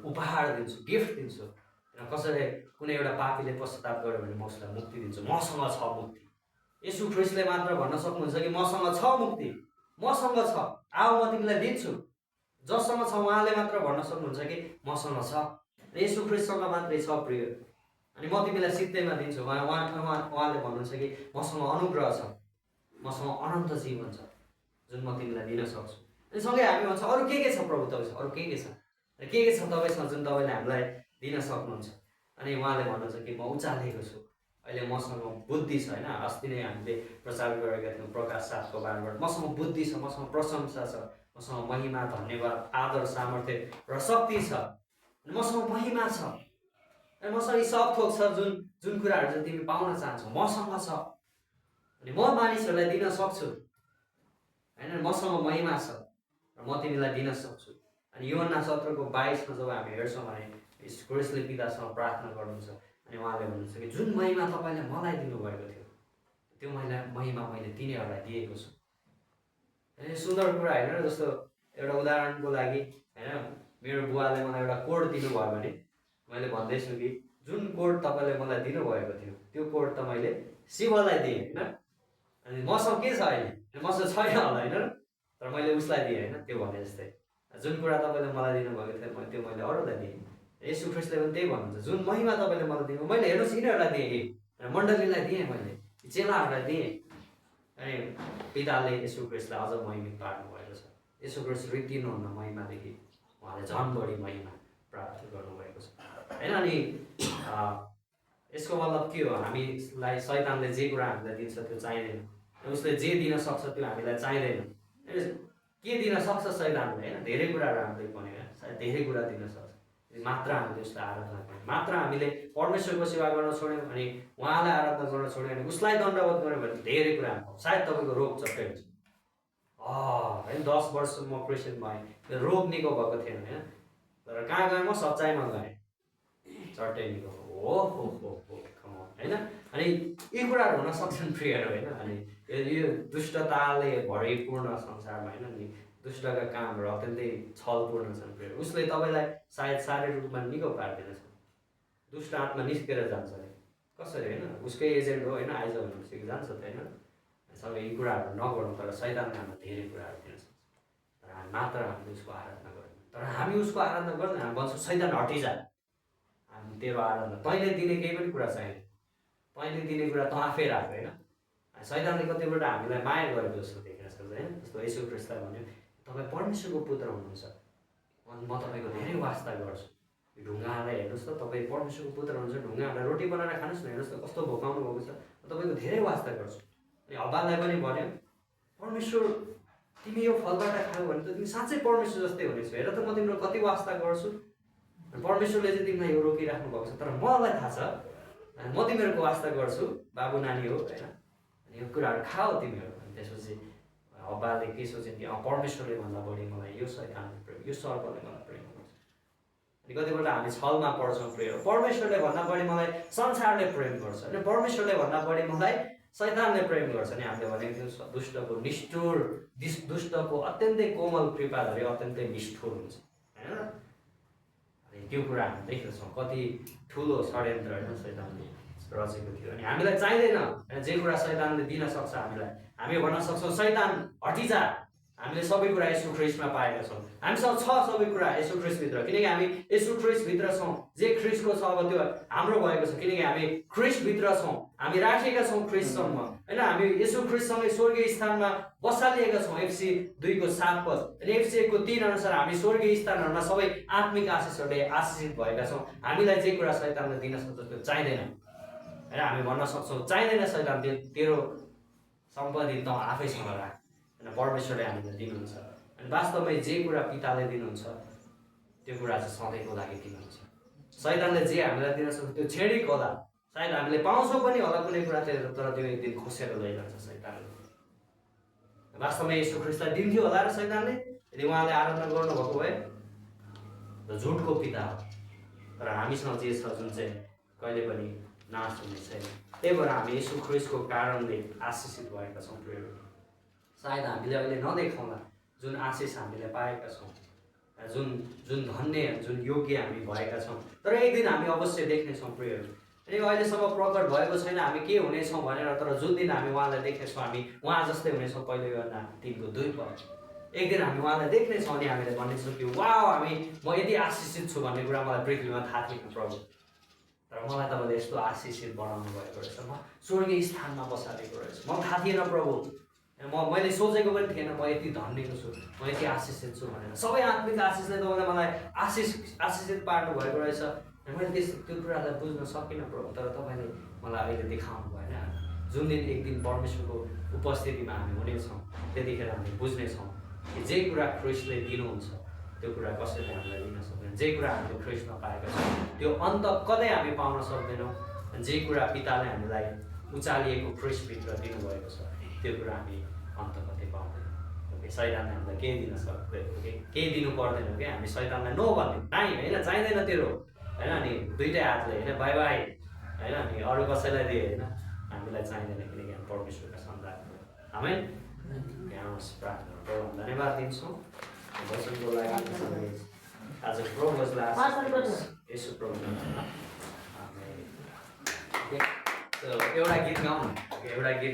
उपहार दिन्छु, गिफ्ट दिन्छु होइन। कसैले कुनै एउटा पापीले पश्चाताप गर्यो भने म उसलाई मुक्ति दिन्छु, मसँग छ मुक्ति। यसो ख्रिस्टले मात्र भन्न सक्नुहुन्छ कि मसँग छ मुक्ति, मसँग छ, आऊ म तिमीलाई दिन्छु। जससँग छ उहाँले मात्र भन्न सक्नुहुन्छ कि मसँग छ। यसो ख्रिस्टसँग मात्रै छ प्रिय। अनि म तिमीलाई सित्तैमा दिन्छु। उहाँले भन्नुहुन्छ कि मसँग अनुग्रह छ, मसँग अनन्त जीवन छ जुन म तिमीलाई दिन सक्छु। अनि सँगै हामी भन्छ अरू के छ प्रभु तपाईँसँग, अरू के छ, के छ तपाईँसँग जुन तपाईँले हामीलाई दिन सक्नुहुन्छ? अनि उहाँले भन्नुहुन्छ कि म उचालेको छु, अहिले मसँग बुद्धि छ होइन। अस्ति नै हामीले प्रचार गरेका थियौँ प्रकाश 7को बारेबाट, मसँग बुद्धि छ, मसँग प्रशंसा छ, मसँग महिमा, धन्यवाद, आदर, सामर्थ्य र शक्ति छ, मसँग महिमा छ, मसँग यी सब थोक छ जुन कुराहरू चाहिँ तिमी पाउन चाहन्छौ मसँग छ। अनि म मानिसहरूलाई दिन सक्छु होइन, मसँग महिमा छ र म तिमीलाई दिन सक्छु। अनि यूहन्ना 17:22 जब हामी हेर्छौँ भने ख्रिस्टले पितासँग प्रार्थना गर्नुहुन्छ अनि उहाँले भन्नुहुन्छ कि जुन महिमा तपाईँले मलाई दिनुभएको थियो त्यो महिमा मैले तिनीहरूलाई दिएको छु। अनि सुन्दर कुरा होइन र? जस्तो एउटा उदाहरणको लागि होइन, मेरो बुवाले मलाई एउटा कोड दिनुभयो भने मैले भन्दैछु कि जुन कोड तपाईँले मलाई दिनुभएको थियो त्यो कोड त मैले शिवलाई दिएँ होइन। अनि मसँग के छ अहिले? मसँग छैन होला होइन, तर मैले उसलाई दिएँ होइन। त्यो भने जस्तै जुन कुरा तपाईँले मलाई दिनुभएको थियो त्यो मैले अरूलाई दिएँ। यसो ख्रिस्टले पनि त्यही भन्नुहुन्छ, जुन महिमा तपाईँले मलाई दिनु, मैले हेर्नुहोस् यिनीहरूलाई दिएँ, मण्डलीलाई दिएँ, मैले चेलाहरूलाई दिएँ। अनि पिताले यसो ख्रिस्टलाई अझ महिमित पार्नु भएको छ। यसो ख्रिस्ट रित्तिनुहुन्न महिमादेखि, उहाँले झन् बढी महिमा प्राप्त गर्नुभएको छ होइन। अनि यसको मतलब के हो? हामीलाई शैतानले जे कुरा हामीलाई दिन्छ त्यो चाहिँदैन, उसले जे दिन सक्छ त्यो हामीलाई चाहिँदैन। के दिन सक्छ शैतानले होइन? धेरै कुराहरू हामीले भनेर सायद धेरै कुरा दिन सक्छ, मात्र हामीले उसलाई आराधना गऱ्यौँ, मात्र हामीले परमेश्वरको सेवा गर्न छोड्यौँ अनि उहाँलाई आराधना गर्न छोड्यौँ अनि उसलाई दण्डवत गऱ्यौँ भने धेरै कुरा हुन्छ। सायद तपाईँको रोग चट्टै हुन्छ होइन। 10 वर्ष म क्रिस्चियन भएँ, त्यो रोग निको भएको थिएन होइन, तर कहाँ गएँ म? सच्चाइमा गएँ, चट्टै निको हो होइन। अनि यी कुराहरू हुन सक्छन् प्रियहरू होइन। अनि यो दुष्टताले भरिपूर्ण संसारमा होइन, अनि दुष्टका कामहरू अत्यन्तै छलपूर्ण छन् प्रियहरू। उसले तपाईँलाई सायद शारीरिक रूपमा निको पार्दैन, दुष्ट आत्मा निस्केर जान्छ अरे कसरी होइन, उसकै एजेन्ट हो होइन, आइज भनेपछि जान्छ त होइन। सबै यी कुराहरू नगर्नु, तर शैतानले हामीलाई धेरै कुराहरू दिन सक्छ, तर हामी मात्र हामीले उसको आराधना गर्यौँ। तर हामी उसको आराधना गर्दैन, हामी भन्छौँ शैतान हटिजा, हामी तेरो आराधना तैँले दिने केही पनि कुरा चाहिँदैन, तैँले दिने कुरा त आफै राख होइन। शैतानले कतिपल्ट हामीलाई माया गरेको जस्तो देखिन सक्छ होइन। जस्तो यसो ख्रिस्टलाई भन्यो तपाईँ परमेश्वरको पुत्र हुनुहुन्छ, अनि म तपाईँको धेरै वास्ता गर्छु। ढुङ्गाहरूलाई हेर्नुहोस् त, तपाईँ परमेश्वरको पुत्र हुनुहुन्छ, ढुङ्गाहरूलाई रोटी बनाएर खानुहोस् न, हेर्नुहोस् त कस्तो भोकाउनु भएको छ, तपाईँको धेरै वास्ता गर्छु। अनि हब्बालाई पनि भन्यो परमेश्वर तिमी यो फलबाट खायौ भने त तिमी साँच्चै परमेश्वर जस्तै हुनेछौ, हेर त म तिम्रो कति वास्ता गर्छु, परमेश्वरले चाहिँ तिमीलाई यो रोकिराख्नु भएको छ, तर मलाई थाहा छ म तिमीहरूको वास्ता गर्छु, बाबु नानी हो होइन, अनि यो कुराहरू खाऊ तिमीहरू। अनि त्यसपछि हब्बाले के सोच्यो कि परमेश्वरले भन्दा बढी मलाई यो शैतानले प्रेम, यो सर्पले मलाई प्रेम गर्छ। अनि कतिपल्ट हामी छलमा पर्छौँ प्रियहरू। परमेश्वरले भन्दा बढी मलाई संसारले प्रेम गर्छ अनि परमेश्वरले भन्दा बढी मलाई शैतानले प्रेम गर्छ नि हामीले भनेको थियौँ दुष्टको निष्ठुर दुष्टको अत्यन्तै कोमल कृपाधरी अत्यन्तै निष्ठुर हुन्छ होइन। अनि त्यो कुरा हामी देख्दछौँ कति ठुलो षड्यन्त्र होइन शैतानले रचेको थियो। अनि हामीलाई चाहिँदैन होइन जे कुरा शैतानले दिन सक्छ हामीलाई, हामी भन्न सक्छौँ शैतान हटिजा, हामीले सबै कुरा येशू ख्रीष्टमा पाएका छौँ, हामीसँग छ सबै कुरा येशू ख्रीष्टभित्र, किनकि हामी येशू ख्रीष्टभित्र छौँ। जे ख्रीष्टको छ अब त्यो हाम्रो भएको छ, किनकि हामी ख्रीष्टभित्र छौँ, हामी राखिएका छौँ ख्रीष्टसँग होइन। हामी येशू ख्रीष्टसँगै स्वर्गीय स्थानमा बसालिएका छौँ। एफसी 2:7 अनि एफसी 1:3 अनुसार हामी स्वर्गीय स्थानहरूमा सबै आत्मिक आशिषहरूले आशिषित भएका छौँ। हामीलाई जे कुरा शैतानले दिन सक्छ त्यो चाहिँदैन होइन। हामी भन्न सक्छौँ चाहिँदैन शैतान तेरो सम्पत्ति त आफैसँग राख होइन, परमेश्वरले हामीलाई दिनुहुन्छ। अनि वास्तवमै जे कुरा पिताले दिनुहुन्छ त्यो कुरा चाहिँ सधैँको लागि दिनुहुन्छ। शैतानले जे हामीलाई दिन सक्छ त्यो क्षणिक होला, सायद हामीले पाउँछौँ पनि होला कुनै कुरा, तर त्यो एक दिन खोसेर लैजान्छ शैतानले। वास्तवमै येशू ख्रीष्टलाई दिन्थ्यो होला र शैतानले यदि उहाँले आराधना गर्नुभएको भए त झुटको पिता हो। तर हामीसँग जे छ जुन चाहिँ कहिले पनि नाश हुने छैन। त्यही भएर हामी येशू ख्रीष्टको कारणले आशिषित भएका छौँ प्रियहरू। सायद हामीले अहिले नदेखाउँला जुन आशिष हामीले पाएका छौँ, जुन धन्य जुन योग्य हामी भएका छौँ, तर एक दिन हामी अवश्य देख्नेछौँ प्रियहरू। अनि अहिलेसम्म प्रकट भएको छैन हामी के हुनेछौँ भनेर, तर जुन दिन हामी उहाँलाई देख्नेछौँ हामी उहाँ जस्तै हुनेछौँ। पहिलो योहन्ना 3:2 एक दिन हामी उहाँलाई देख्नेछौँ अनि हामीले भन्नेछौँ कि वाउ म यति आशिषित छु भन्ने कुरा मलाई पृथ्वीमा थाहा थिएन प्रभु, तर मलाई तपाईँले यस्तो आशिषित बनाउनु भएको रहेछ, म स्वर्गीय स्थानमा बसालेको रहेछ, मलाई थाहा थिएन प्रभु, मैले सोचेको पनि थिएन म यति धन्यको छु, म यति आशिषित छु भनेर। सबै आत्मिक आशिषले तपाईँले मलाई आशिषित पार्नु भएको रहेछ। मैले त्यो कुरालाई बुझ्न सकिनँ प्रभु, तर तपाईँले मलाई अहिले देखाउनु भएन। जुन दिन एक दिन परमेश्वरको उपस्थितिमा हामी हुनेछौँ त्यतिखेर हामी बुझ्नेछौँ कि जे कुरा ख्रीष्टले दिनुहुन्छ त्यो कुरा कसैले हामीलाई दिन सक्दैन। जे कुरा हामीले ख्रीष्टमा पाएका छौँ त्यो अन्त कतै हामी पाउन सक्दैनौँ। जे कुरा पिताले हामीलाई उचालिएको ख्रीष्टभित्र दिनुभएको छ त्यो कुरा हामी अन्त कतै पाउँदैनौँ। ओके, शैतानले हामीलाई केही दिन सक्दैन, केही दिनु पर्दैन कि हामी शैतानलाई नो भन्ने नाइ होइन, चाहिँदैन तेरो होइन। अनि दुइटै हातले होइन बाई बाई होइन, अनि अरू कसैलाई दिए होइन, हामीलाई चाहिँदैन किनकि हामी परमेश्वरका सन्तान हो। आमेन। यहाँ प्रार्थना प्रभु धन्यवाद दिन्छौँ वचनको लागि, आज प्रभुलाई यसो प्रभु एउटा गीत गाउँ, एउटा गीत